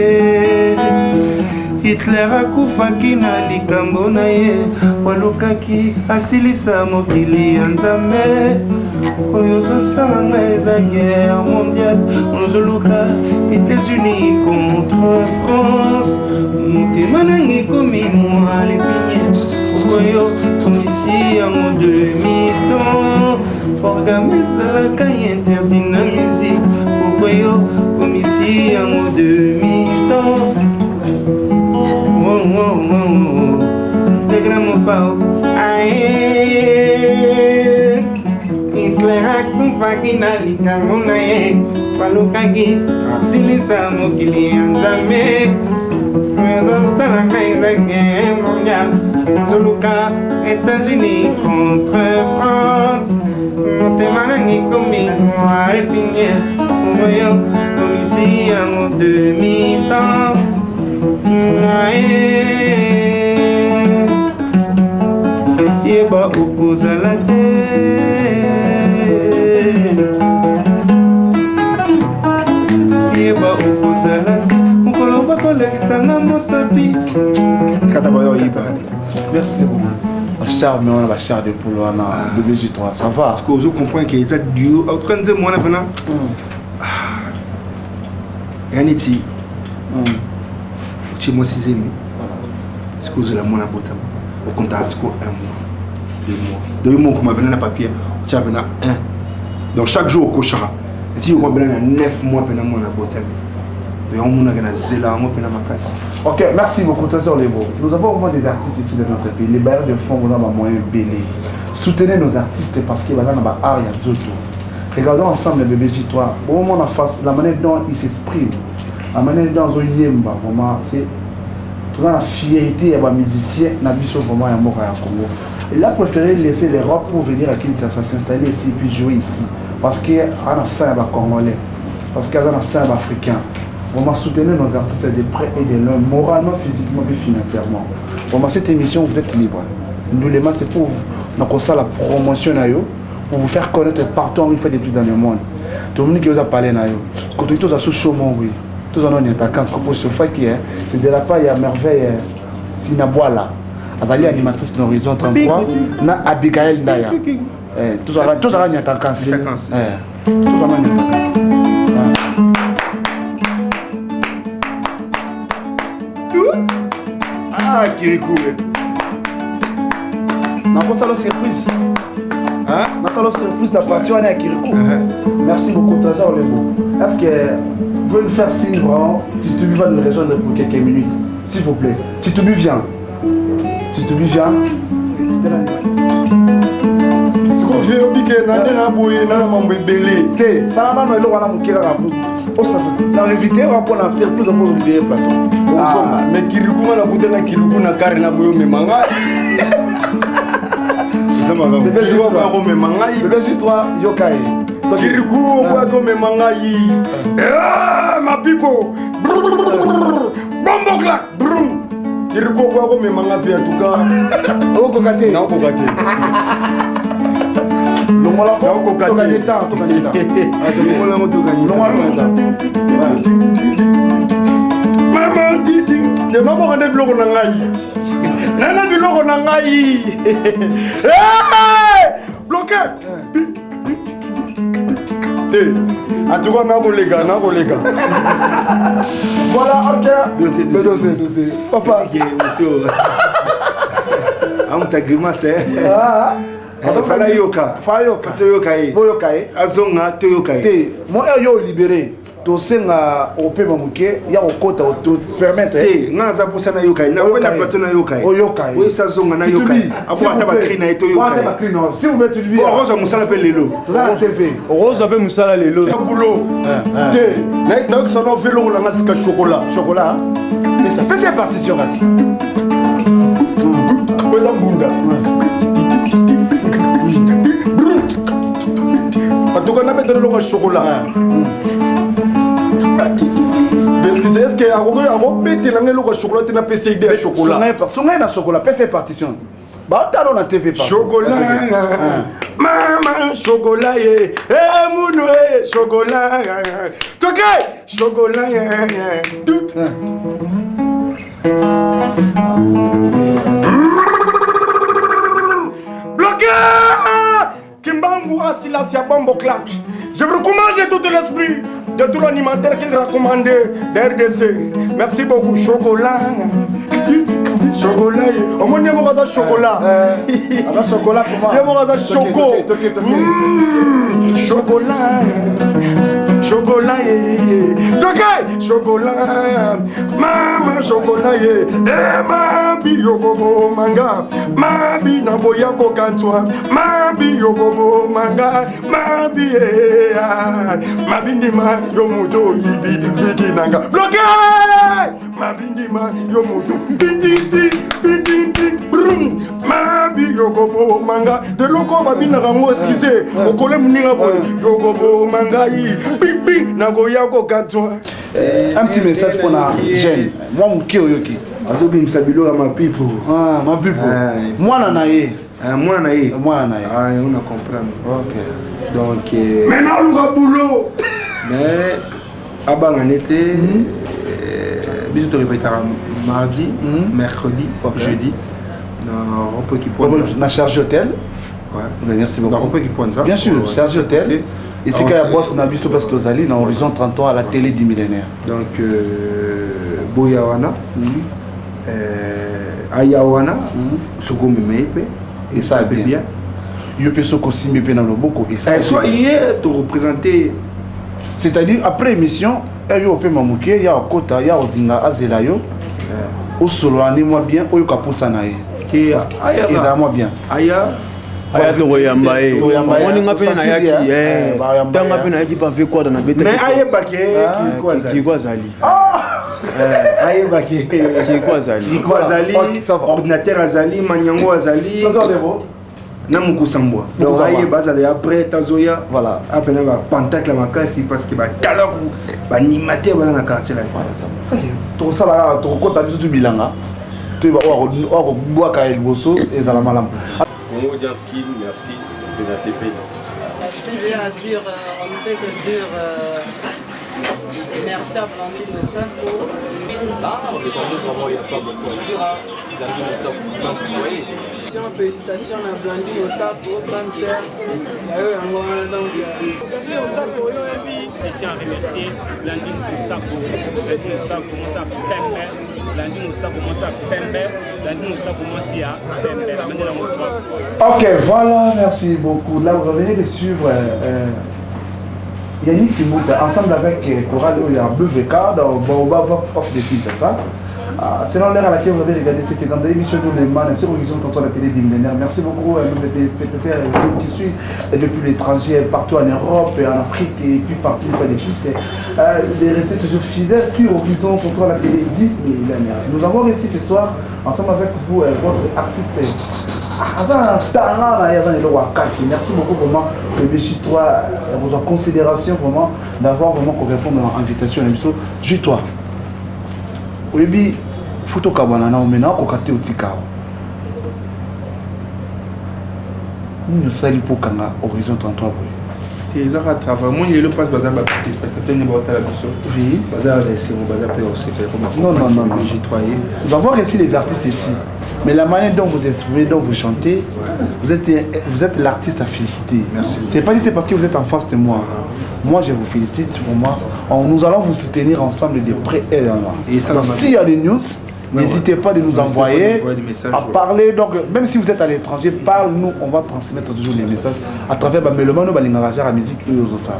F: Hitler akufaki na likambo na ye walukaki asilisa mokili ya nzambe oyo ozosala nga eza guerre mondiale ozoluka États-Unis contre France motema nangi komi mwa lepinye okoyo komisi yango demi-temps orgame ezalaka interdit na musique okoyo komisi yango demi-temps. Le grand mot Hitler akufaki na likambo na ye walukaki asilisa mokili ya nzambe ezosalaka eza guerre mondiale ozoluka États-Unis contre France motema nangi komi mwa epiniere oyo komisi yango demi-temps. Yeba okozala te Yeba okozala te mokolo bakolekisanga mosapi
D: kata boyo yita.
A: Merci beaucoup. Bachar, mais on a Bachar de Poulo, on a Bébé J3, ça va.
D: Parce que vous comprenez qu'il y a duo. En tout cas, nous avons maintenant. Yaniti. Chez moi, 6 amis. Est-ce que vous avez la monnaie à bout? Au compte à 1 mois, 2 mois. 2 mois, comme on a un papier, tu as 1. Donc chaque jour, au cochara. Si vous avez 9 mois, on a un bout. Mais on a un zéla, on a ma place.
A: Ok, merci beaucoup, Trésor Lebo. Nous avons au moins des artistes ici de notre pays. Les bailleurs de fonds, on a un moyen belé. Soutenez nos artistes parce qu'ils ont un art et un zoto. Regardons ensemble les bébés J3. Au moment la manière dont ils s'expriment, la manière dont ils yemba, vraiment, c'est toute la fierté des musiciens, n'habituent vraiment à Mora et à Congo. Il a préféré laisser les rock pour venir à Kinshasa s'installer ici et puis jouer ici. Parce qu'il y a un ensemble congolais, parce qu'il y a un ensemble africain. Vraiment soutenir nos artistes de près et de loin, moralement, physiquement et financièrement. Vraiment, cette émission, vous êtes libre. Nous, les masses, c'est pour vous. Donc, ça, la promotion, pour vous faire connaître partout où il fait des prix dans le monde. Tout le monde qui vous a parlé, quand tout a sous chômage, oui. Tout le monde est à 15 coupons sur fait qui est. C'est de la part, il y a merveille. Sinaboala. Azali animatrice d'Horizon 33. Na Abigail Ndaya. Tout ça, il y a 15. Tout ça, il y a 15.
D: Ah, Kirikou.
A: On a une surprise. On a une surprise de la partie à Kirikou. Merci beaucoup, Taza Olebo. Est-ce que vous pouvez nous faire signe vraiment? Titubi va nous rejoindre pour quelques minutes, s'il vous plaît. Titubi vient. Titubi vient. C'était la on a invité à prendre un surprise pour oublier plateau.
G: Mais Kirikou na bouteille na Kirikou na carré na boyo me manga.
A: Bébé sur toi, Yokai.
G: Kirikou ko me manga yi. Ah ma pipo. Bombo clac. Kirikou ko me manga fi en tout cas.
A: Oh kokate.
G: Non kokate. Maman Didi, je n'ai pas de bloc en aïe. Nana du bloc en aïe. Bloqué. En tout cas, les gars.
A: Voilà, ok. Dossier. Papa.
D: Ta grimace,
A: Fala yoka. Boyokai.
D: Azonga toyokai.
A: Te, moi yo libéré. To senga opema muke ya okota to permettre.
D: Te, nga za posa na yokai. Na wena plateau na yokai.
A: Yokai.
D: Oui, ça zonga na yokai. Abo ata ba cri na to yokai.
A: Si vous mettez du vie.
D: Rose musala pe lelo.
A: Toza la TV.
E: Rose ape musala lelo.
G: Boulot. Te, na ça no vélo la ngasika chocolat.
A: Mais ça peut ser partition aussi.
G: Wela mbunda. En tout cas, on a mis le chocolat. Est-ce que on met le chocolat dans le PCD à chocolat?
A: Songa na chocolat, PC partition. Bah t'as dans la TV pas.
G: Chocolat. Maman chocolat eh mounou chocolat. OK, chocolat. Bloqué. Kimbangu Asilasia Bombo Clap. Je vous recommande tout l'esprit de tout l'alimentaire qu'il recommandait d'RDC. Merci beaucoup. Chocolat. Chocolat. Au moins, il y a un chocolat.
A: Chocolat comment?
G: Il y a un chocolat. Chocolat. Chocolat. Maman chocolat. Ma bi yogobo manga. Ma bi naboya kokantwa. Ma bi yogobo manga. Ma bi ma bindima yomuto yibi bidi nanga. Bloqué. Ma bindima yomuto bidi brum. Ma bi yogobo manga. De loko babina rango excusez. Okole muninga boy. Yogobo manga yi. Bibi nagoya kokantwa.
A: Un petit message pour la jeune. Moi mon Kiyoyoki.
D: Azobi msabilo ma pipo.
A: Ah, ma pipo. Moi na nae.
D: Moi na ye. Ah, on a compris.
A: OK.
D: Donc
G: maintenant le boulot.
D: Mais abang en été bisous te répéter mardi, mercredi, jeudi. On peut qui point
A: na charge hôtel.
D: Ouais.
A: Merci beaucoup.
D: On peut qui point ça.
A: Bien sûr, charge hôtel. Et c'est qu'il y a boss na biso parce que Tozali dans Horizon 33 à la télé du millénaire.
D: Donc Boyawana, Ayawana, Sogome Meipe, et ça va bien.
A: Il peut se continuer dans le beaucoup. Et ça
D: soit hier, te représenter.
A: C'est-à-dire, après l'émission, il y a un Mamouké, il y a un Kota, il y a un Zinga Azelayo, au solo, moi bien, au Kapusanae. Et ça moi bien.
E: Aya toyamba e moninga pe na yaki tanga pe na yaki pa ve quoi dans na bête
D: mais ayebake
E: ki quoi zali
D: ayebake ki quoi zali ordinateur azali manyango azali na mukusambwa donc ayeba azali après tazoya
A: voilà
D: apena ba pentacle makasi parce que ba talok ba animateur bana na quartier là
A: ça to sala to kota bitu bilanga to ba o boa ka elboso ezala malamu.
C: Mon audience qui merci de la CP.
H: C'est bien dur, on ne fait que dire merci à Blandine Osako.
C: Les gens de vraiment, il n'y a pas beaucoup à dire. Blandine Osako, vous voyez.
H: Félicitations à Blandine Osako, grande sœur.
I: Blandine Osako, je tiens à remercier Blandine Osako. Blandine Osako, comment ça, Pembe. Blandine Osa commence à Pembe, Blandine Osa commence à Pembe.
A: Ok, voilà, merci beaucoup. Là, vous venez de suivre Yannick Kimouta, ensemble avec Coral BVK dans Baobab of the Kinshasa. C'est dans l'heure à laquelle vous avez regardé cette grande émission de l'Eman sur Horizon Tantôt la télé du millénaire. Merci beaucoup à nos téléspectateurs qui suivent depuis l'étranger, partout en Europe et en Afrique et puis partout une fois de plus. De rester toujours fidèles sur Horizon Tantôt la télé du millénaire. Nous avons réussi ce soir, ensemble avec vous, votre artiste. Merci beaucoup vraiment le Béchitois, votre considération vraiment d'avoir vraiment répondu à l'invitation à l'émission. Jus-toi. Oui, photo kabana omena ko kate utika. Nous sali pokana Horizon 33 boy.
D: Ils ont travaillé. Moi, il le passe bazar ba petit spectateur ne bota la biso.
A: Oui.
D: Bazar c'est mon bazar peut observer comme
A: non.
D: J'ai travaillé.
A: On va voir ici les artistes ici. Mais la manière dont vous exprimez, dont vous chantez, vous êtes l'artiste à féliciter.
D: Merci.
A: C'est pas dit parce que vous êtes en face de moi. Moi, je vous félicite vraiment. Nous allons vous soutenir ensemble de près et de loin. Donc, s'il y a des news, n'hésitez pas de nous envoyer à parler. Donc, même si vous êtes à l'étranger, parle-nous. On va transmettre toujours les messages à travers Melomano, Balingaraja, la musique et aux autres.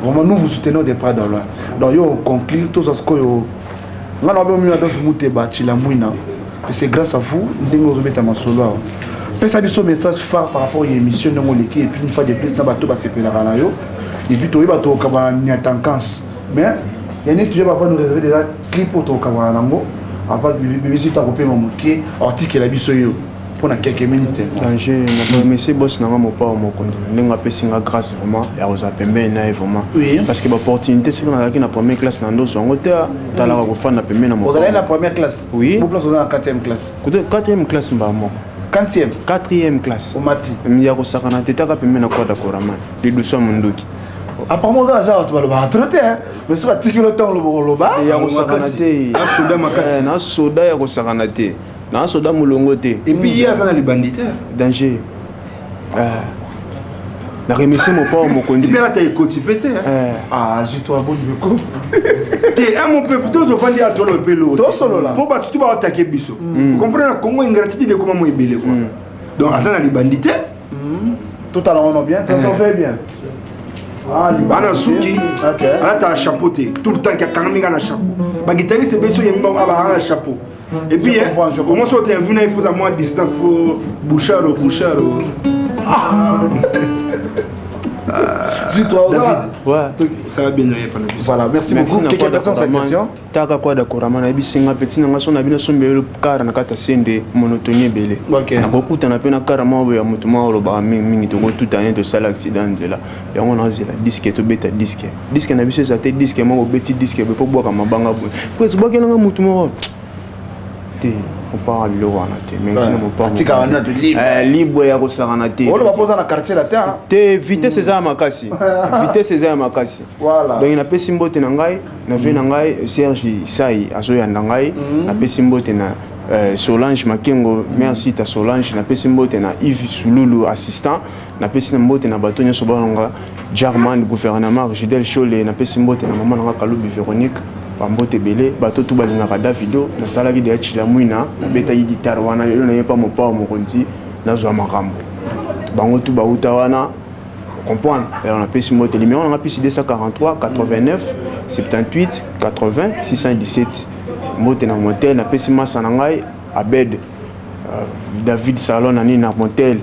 A: Vraiment, nous vous soutenons de près et de loin. Donc, on conclut tout ce que vous c'est grâce à vous que nous avons mis à solo. Puis ça un message phare par rapport à l'émission de Moleki et puis une fois de plus, nous avons passé par la radio. Et puis nous avons mis en vacances. Mais il y a toujours nous réserver des clips pour le Kabanango. Avant de visiter un peu mon moquet, article la bisoyo. Pour quelques minutes.
E: Danger, monsieur boss n'a pas mon pas mon compte. Nous avons fait grâce vraiment et aux appels vraiment.
A: Oui.
E: Parce que l'opportunité c'est qu'on a la première classe dans d'autres hôtels. T'as la refan na pembe na mon.
A: Vous allez la première classe.
E: Oui.
A: Vous place dans la 4e classe.
E: 4e classe mbamo. 4e classe.
A: Au mati.
E: Mia ko sakana teta ka pembe na kwa da korama. Les douce munduki.
A: Apparemment ça ça tu vas le traiter mais sur article le temps le bas.
E: Ya ko sakana te. Na soda makasi. Na soda ya ko sakana te. Na soda mulongo te.
D: Et puis il y a ça les bandits.
E: Danger. Na remercier mon père mon conduit.
D: Tu peux la écouter péter.
A: Ah, j'ai toi bon du coup.
D: T'es un mon peu plutôt de vendre à toi le pélo.
A: Toi solo là.
D: Pour pas tu vas attaquer biso. Vous comprenez la Congo ingratitude de comment moi belé quoi. Donc à ça les bandits.
A: Tout à l'heure bien, ça s'en fait bien. Ah,
D: Bana Souki, là t'as un chapeau, tout le temps qu'il y a quand même un chapeau. Ma guitariste c'est bien sûr il y a un chapeau. Et puis, comment ça t'es venu, il faut à moins de distance pour Bouchard.
A: David,
D: ça va bien.
A: Voilà, merci beaucoup. Quelques personnes cette question.
E: Taka kwa da korama na bisinga petit na so na bino so mbelo kara na kata sende monotonie belé. Na kokuta na pena kara mawo ya mutu mawo lo ba mingi to ko tout année de sala accident zela. Ya ngona zela disque to beta disque. Disque na biso za te disque mawo beti disque be po boka mabanga bo. Kwesi boka na mutu mawo. Te on parle le wana te mais sinon on parle
A: tika wana de libre
E: libre ya ko sarana te
A: on va poser na quartier la terre
E: te vitesse za makasi voilà donc na pesi mbote na ngai na ve na ngai Serge Sai azo ya ngai na pesi mbote na Solange Makengo merci ta Solange na pesi mbote na Yves Sululu assistant na pesi mbote na bato nyoso balonga German gouvernement Gidel Cholé na pesi mbote na maman na Kalubi Véronique Pambote belé bato tout balingaka Davido na salaki de chila muina na beta yi guitare wana yo na yepa mopa mo konti na zo makambo bango tout ba uta wana comprendre et on a pesi mote numéro on a pesi 243 89 78 80 617 mote na motel na pesi masa na ngai Abed David Salon na ni na motel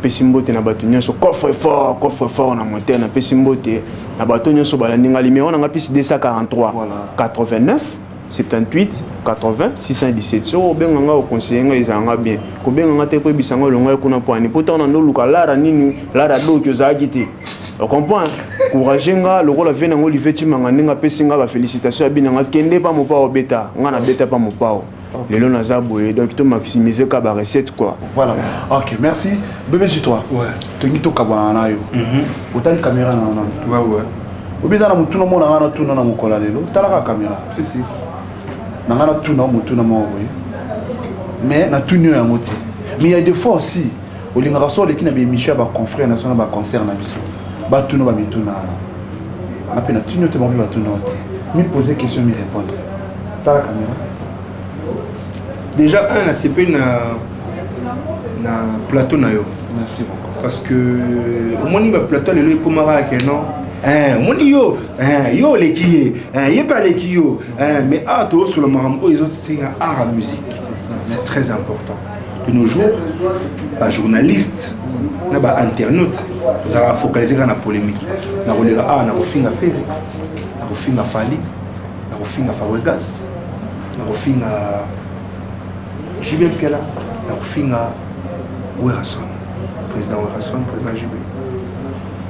E: pesi mbote na bato nyonso coffre fort na motel na pesi mbote na bato nyonso balandinga numéro na ngapisi 243 89 78 80 617 so benga nga conseiller nga ezanga bien ko benga nga te ko bisanga longa kuna poani pourtant na luka lara nini lara doki ozaki te on comprend courage nga lokola vena ngo liveti manga ninga pesi nga ba félicitations abina nga kende pa mopa obeta nga na beta pa mopa les lots nazaboé donc tu maximiser ka ba recette quoi
A: voilà OK merci bébé chez toi
D: ouais
A: tu ngi to kabana na yo utali caméra na
D: ouais
A: obeza na mutu no mona ngana tuna na mukola lelo talaka caméra si na ngana tuna mutu na mo oui mais na tunu ya moti mais il y a des fois aussi olinga raso le kina be émission ba confrère national ba concert na biso ba tunu ba mituna na pe na tunu te mo ba tunu te mi poser question mi répondre talaka caméra
D: déjà un ACP na plateau na yo.
A: Merci beaucoup.
D: Parce que au moins il va plateau le komara que non. Moni yo les qui y pas les qui yo mais tout sur le marambo ils ont c'est art à musique. C'est très important. De nos jours, les journalistes, les internautes, ils ont focalisé sur la polémique. Ils ont dit na refinga Ferry, na refinga Fali, na refinga Fabregas, na refinga Jibel Piala, na refinga Werason, président Werason, président Jibel.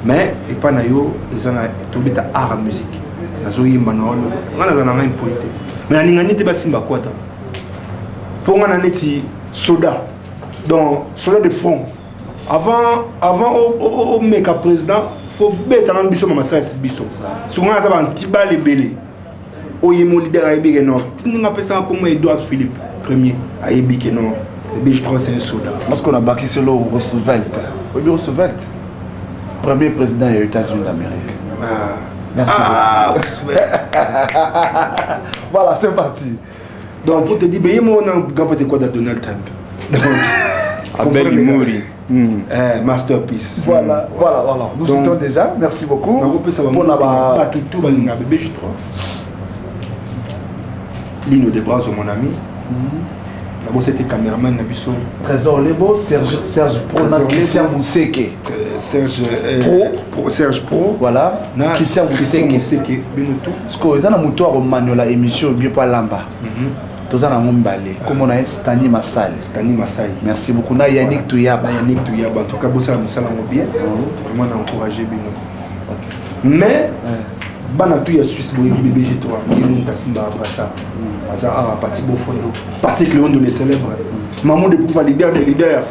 D: Mais et pas na yo, ils ont tombé à art à musique. Ils ont eu manuel, on a dans une politique. Mais on a n'était pas simba quoi da. Pour on a n'était soda, donc soda de fond. Avant au mec à président, faut bête en ambition ma ça c'est biso. Souvent on a un petit bal et belé. Au yemo leader à Ebike non. Tu n'as pas ça comme Edouard Philippe premier à Ebike non. Je crois c'est un soda.
A: Parce qu'on a bâti sur le Roosevelt. Roosevelt, premier président des États-Unis d'Amérique. Merci. Voilà, c'est parti.
D: Donc pour te dire, on a gagné quoi de Donald Trump.
E: Abel Imouri.
D: Masterpiece.
A: Voilà. Nous citons déjà. Merci beaucoup.
D: Pour pas tout bébé je crois. Lino de Bras, mon ami. D'abord c'était caméraman Nabiso.
A: Trésor Lebo, Serge Pro, Christian Mousseke.
D: Serge Pro.
A: Voilà. Christian Mousseke. Parce que ils ont un moteur au manuel la émission bien pas lamba. Tous en amont balé. Comme on a Stani Massal. Merci beaucoup. Na Yannick Touyaba.
D: En tout cas, bossa musala bien. Vraiment encourager bien. Mais bana tu ya Suisse bébé G3 qui nous tasimba après ça. À partir beau fondo. Parti que le monde les célèbre. Maman de pouvoir leader des leaders.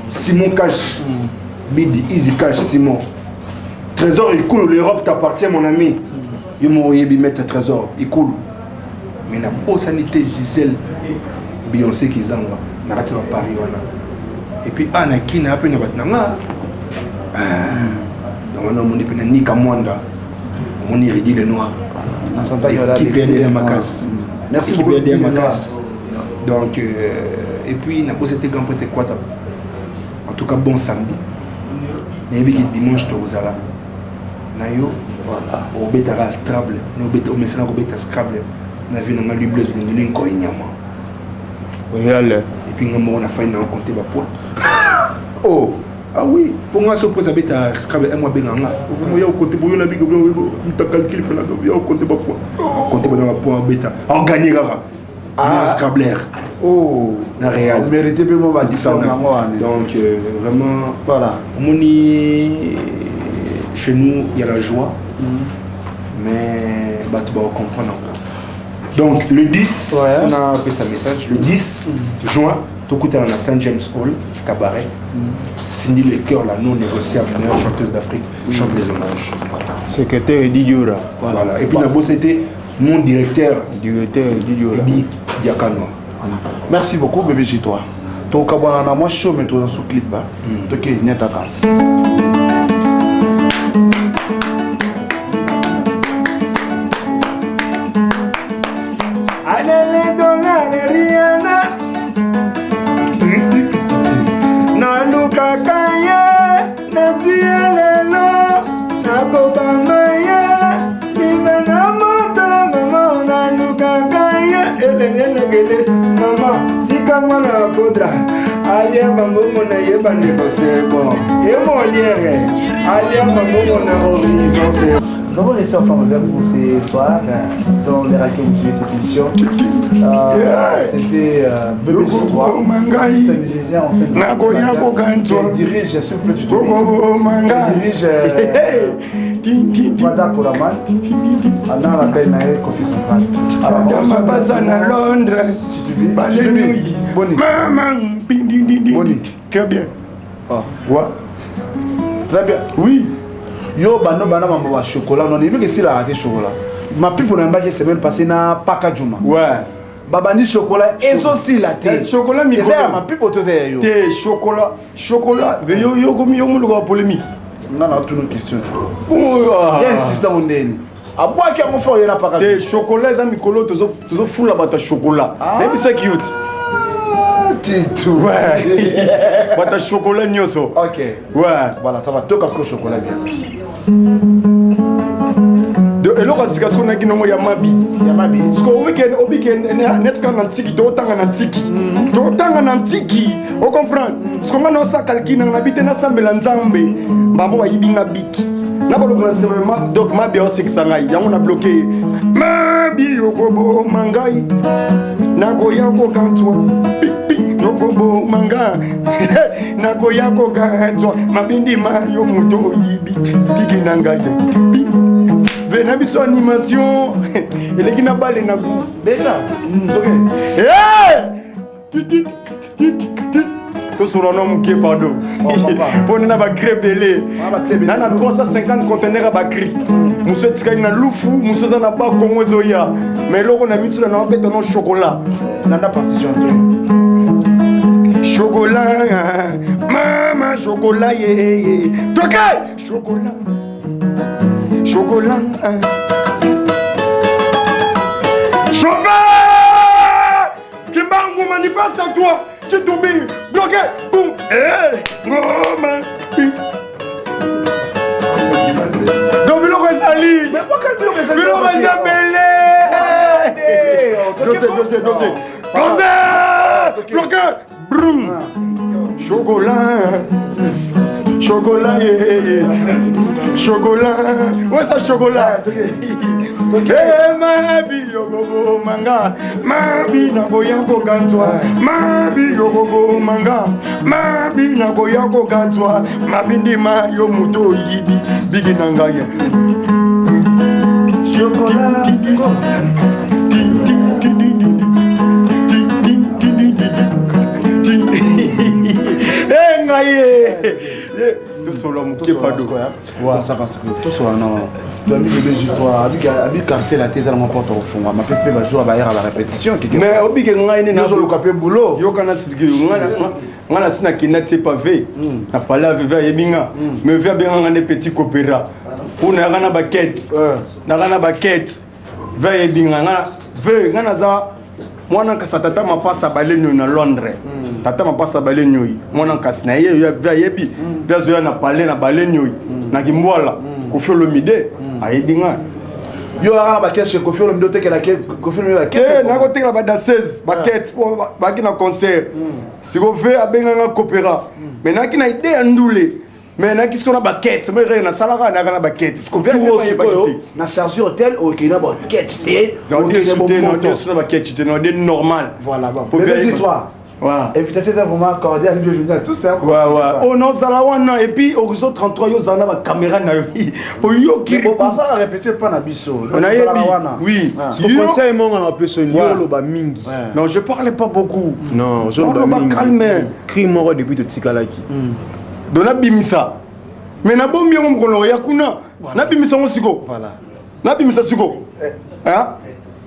D: Simon Cash. Bidi Easy Cash Simon. Trésor il coule, l'Europe t'appartient mon ami. Yo m'aurait bien mettre trésor, il coule. Mais la haute sanité Gisèle Beyoncé qui zangwa na kati ba Paris wana. Et puis ana kina ape na batnanga. Donc on a mon épine ni Kamwanda. Mon iridi le noir. Qui perdait ma casse. Merci beaucoup perdait ma casse. Donc et puis na posé grand prêtre quoi. En tout cas bon samedi. Nebi qui dimanche to uzala. Na yo voilà, au beta stable, no beta au message au beta scrable. Na vie na lui blesse de l'inko inyama.
E: Et
D: puis on a fait une compter ba poids. Oh, ah oui, pour moi ce poids ça beta scrable un mois benanga. Vous voyez au côté pour na bigo tu calcul pour la au compter ba poids. Compter ba dans poids beta. On gagne rara. Ah, scrabler. Oh, na réel.
A: Mérité bien mon va dire ça.
D: Donc vraiment voilà, moni chez nous il y a la joie. Mais bah tu vas comprendre encore. Donc le 10, on a fait sa message, le 10 juin, tout coûte à la Saint James Hall, cabaret. Cindy Le Cœur, la non négociable, meilleure chanteuse d'Afrique, chante les hommages.
E: Secrétaire Eddie Diora.
D: Voilà. Et puis d'abord c'était mon directeur
E: Eddie Diora.
D: Eddie Diakano.
A: Merci beaucoup bébé chez toi. Ton cabana moi chaud mais toi sous clip là. Ok, net à casse.
D: Maman, si comme on a faudra, allez à Bambo, on a yébandé c'est bon. Et mon lien, allez à Bambo, on a organisé.
A: Nous avons resté ensemble avec vous ce soir. Nous allons les raquer vous suivez cette émission. C'était Bébé G3. C'est un musicien en scène. Il dirige Simple du Tour. Il dirige Wada Koraman. Anna l'appelle Naël Kofi Central. Alors, on va passer à Londres. Boni. Boni.
D: Très bien.
A: Quoi? Très bien.
D: Oui.
A: Yo bano mamba chocolat non il veut que c'est la raté chocolat ma pipe na mbaki semaine passée na paka juma
D: ouais
A: babani chocolat et aussi la thé
D: chocolat mi
A: c'est ma pipe auto c'est yo
D: thé chocolat yo comme yo mo polémique
A: non toute une question il y a un système ondeni A boire qui a mon fort, il y en a pas
G: Des chocolats, les mikolo, tu as fou la bata chocolat. Mais c'est cute.
A: Titou.
G: Ouais. Bata chocolat nyoso.
A: Ok.
G: Ouais.
A: Voilà, ça va. Toi, qu'est-ce que chocolat bien.
G: Et là, c'est ce qu'on a dit, non, Yamabi.
A: Yamabi.
G: Parce qu'au week-end, net quand antiki, d'autant en antiki. D'autant en antiki. On comprend. Parce qu'on a ça calquine, on habite dans Sambe Lanzambe. Maman va y bien biki. N'a pas le vraiment. Donc, ma bio, c'est que ça aille. On a bloqué. Ma bio, kobo, mangai. Nagoyako kantwa. Pipi, yokobo, manga. Nagoyako kantwa. Mabindi ma yo muto yibi. Bigi nangayo. Venez biso animation. Il est qui n'a pas les nagou.
A: Déjà. Ok.
G: Tout sur un homme qui est pardon. Pour nous avoir crébélé. Nana 350 conteneurs à Bakri. Monsieur Tika na loufou, monsieur Zana pas comme Zoya. Mais là on a mis tout dans un dans chocolat.
A: Nana partition.
G: Chocolat, maman chocolat yeah. Toqué chocolat. Chocolat. Chauffeur Kimbangu manifeste à toi. Tu t'oublies. Bloqué. Boum. Goma. Donc Bilo Rezali.
A: Mais pourquoi Bilo Rezali?
G: Bilo Rezali. Dossier. Bloqué. Broum. Chocolat. Chocolat, chocolat, ouais ça chocolat. Ma bi yogogo manga, ma bi na goyango ganzwa, ma bi yogogo manga, ma bi na goyango ganzwa, ma bindi ma yo muto yibi, bigi nangaya.
A: Chocolat.
G: Tout sur l'homme qui est pas d'eau.
A: Ça passe que tout sur non. Tu as mis le Belgique, toi, avec quartier la tête dans mon porte au fond. Ma place va jouer à la répétition.
G: Mais au bigue ngaine na
A: zo capé boulot.
G: Yo kana sigi ngana sina kinati pas ve. Na pala ve yebinga. Mais ve bien ngane petit coopéra. Pour na kana baquette. Na kana baquette. Ve yebinga ngana za mwana kasatata mapasa balenyo na Londres. Tata mapasa balenyo. Mwana kasina ye ve yebi. Ve zo na pale na balenyo. Na kimbwala Kofi Olomide ayebinga.
A: Yo ara baquette chez Kofi Olomide te que la Kofi Olomide baquette.
G: Na côté la bada 16 baquette pour baki na concert. Si go fait abenga nga coopéra. Mais na ki na idée andoulé. Mais na kisko na baquette, mais na salara na baquette. Ce qu'on fait
A: na chargeur hôtel au qui na baquette té.
G: On dit sur baquette, tu es normal.
A: Voilà bon. Mais toi.
G: Voilà.
A: Invitation c'est vraiment cordial, bienvenue à tous ça.
G: Ouais. Oh non, Zalawana et puis au réseau 33 yo zana ba caméra na yo. Oh yo qui
A: bon ça la répéter pas na biso.
G: On a Zalawana. Oui.
E: Ce conseil mon on appelle ce yolo ba mingi.
G: Non, je parlais pas beaucoup.
E: Non, je ba mingi.
G: Calme.
E: Cri mort depuis de tikalaki.
G: Dona bimisa. Mais na bombi on ko ya kuna. Na bimisa on siko.
A: Voilà.
G: Na bimisa siko. Hein?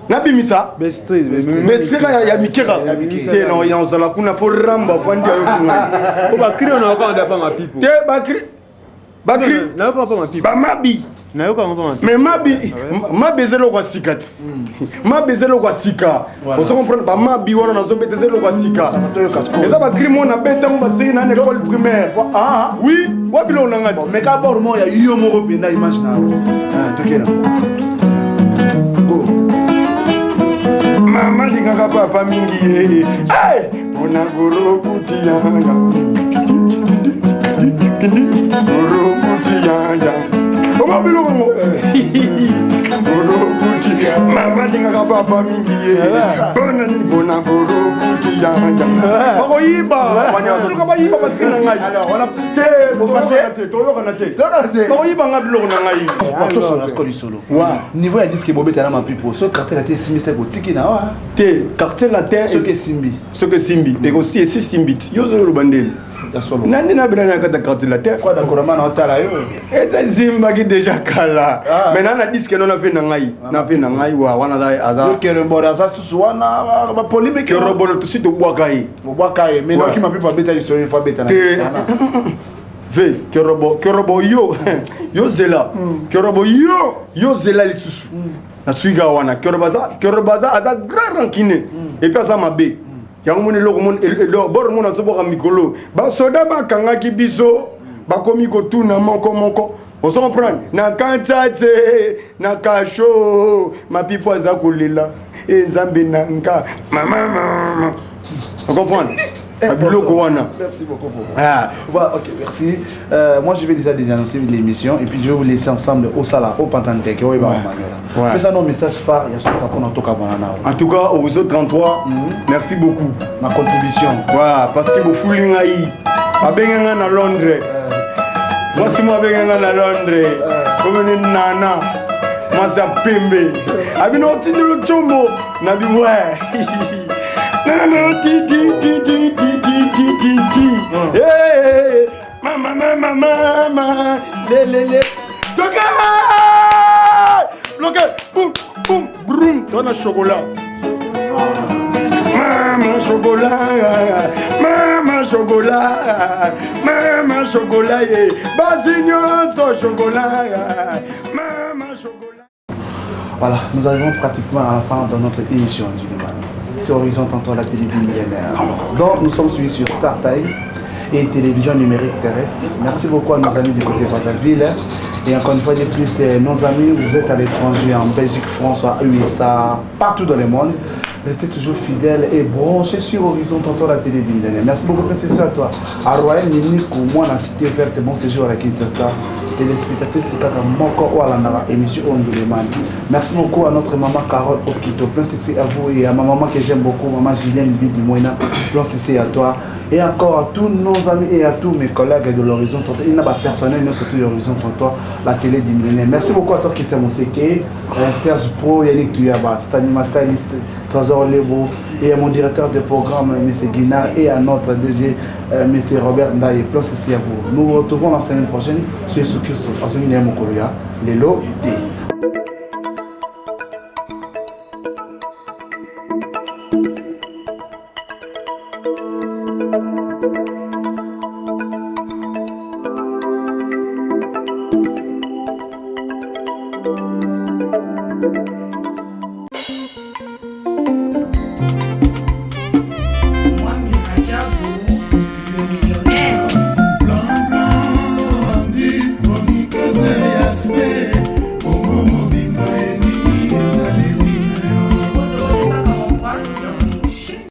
G: Nabimisa
E: bestre
G: ya mikera te no ya ozala kuna fo ramba fandi ayo kuna
E: ko bakri on ko anda pa ma pipo
G: te bakri
E: na ko pa ma pipo
G: ba mabi
E: na yo ko pa ma
G: mais mabi zelo kwa sika mabi zelo kwa sika on se comprend ba mabi wana na zo bete zelo kwa sika eza bakri mo na bete mo basei na école primaire oui wabilo na ngati
A: mais ka bor mo ya yo mo robina image na tokena
G: mama lingaka papa mingi ye ona goro kuti yanga goro kuti yanga oma biloko mo goro kuti mama lingaka papa mingi ye ona goro kuti yanga bako yiba banyaka ba yiba bakina ngai
A: alors on a
G: te au passé toyoka na te bako yiba nga biloko na ngai
A: to sur la score du solo niveau ya disque bobeta na ma pipo so quartier la te simbi ko tiki na wa
G: te quartier la terre
A: ce que simbi
G: et aussi et simbi yo zo bandel
A: ya solo
G: nandi na bina na kata quartier la terre
A: quoi d'accord na otala yo
G: eza simba ki déjà kala mais na disque non na fe na ngai wa wana za aza
A: yo kere mbora za susu wana ba polémique
G: ke robolo to sito bwaka yi
A: mais no ki ma pipo beta iso une fois beta na
G: ve kerobo yo yo zela kerobo yo zela lisusu na suiga wana kerobo za aza grand rancune et puis aza mabe yango moni eloko moni bor mona toboka mikolo basoda bakangaki biso bakomi kotuna moko on comprend na kantate na kasho mapipo aza kolela e nzambe na nga mama on comprend.
A: Merci beaucoup. Ok, merci. Moi, je vais déjà déannoncer l'émission et puis je vais vous laisser ensemble au Sala, au Pantantec. C'est ça, nos messages phares. Il y a ce qu'on
G: en tout cas, au réseau 33, merci beaucoup.
A: Ma contribution.
G: Ouais, parce que vous foulez ngaï. Abenganga à Londres. Moi, c'est moi abenganga à Londres. Comme une nana. Moi, c'est Pembe. Abino, tu dis le chombo. Nabi, ouais. Nana, ti. Hey, mama, le. Bloqué, boum, broum, dans le chocolat. Mama chocolat, basignon, chocolat, mama chocolat.
A: Voilà, nous arrivons pratiquement à la fin de notre émission du Liban. Sur Horizon Tantôt la télévision millénaire. Donc nous sommes suivis sur Star Time et télévision numérique terrestre. Merci beaucoup à nos amis du côté de Brazzaville. Et encore une fois de plus, nos amis, vous êtes à l'étranger, en Belgique, France, à USA, partout dans le monde. Restez toujours fidèles et branchés sur Horizon Tantôt la télévision millénaire. Merci beaucoup, merci à toi. À Royal Munich, au moins la cité verte, bon séjour à la Kinshasa. Téléspectateurs, c'est Moko ou Alanara, émission Onduleman. Merci beaucoup à notre maman Carole Okito. Plein succès à vous et à ma maman que j'aime beaucoup, maman Julien Bidi Moina. Plein succès à toi. Et encore à tous nos amis et à tous mes collègues de l'Horizon Tantôt. Il n'y a pas personnel, mais surtout l'Horizon Tantôt, la télé du millénaire. Merci beaucoup à toi qui s'est Monseke, Serge Pro, Yannick Tuyaba, Stanima Stylist, Trésor Lebo, et à mon directeur de programme, M. Guinard, et à notre DG, M. Robert Ndaye. Plein succès à vous. Nous nous retrouvons la semaine prochaine sur Jésus Christ, en ce moment, Lelo T.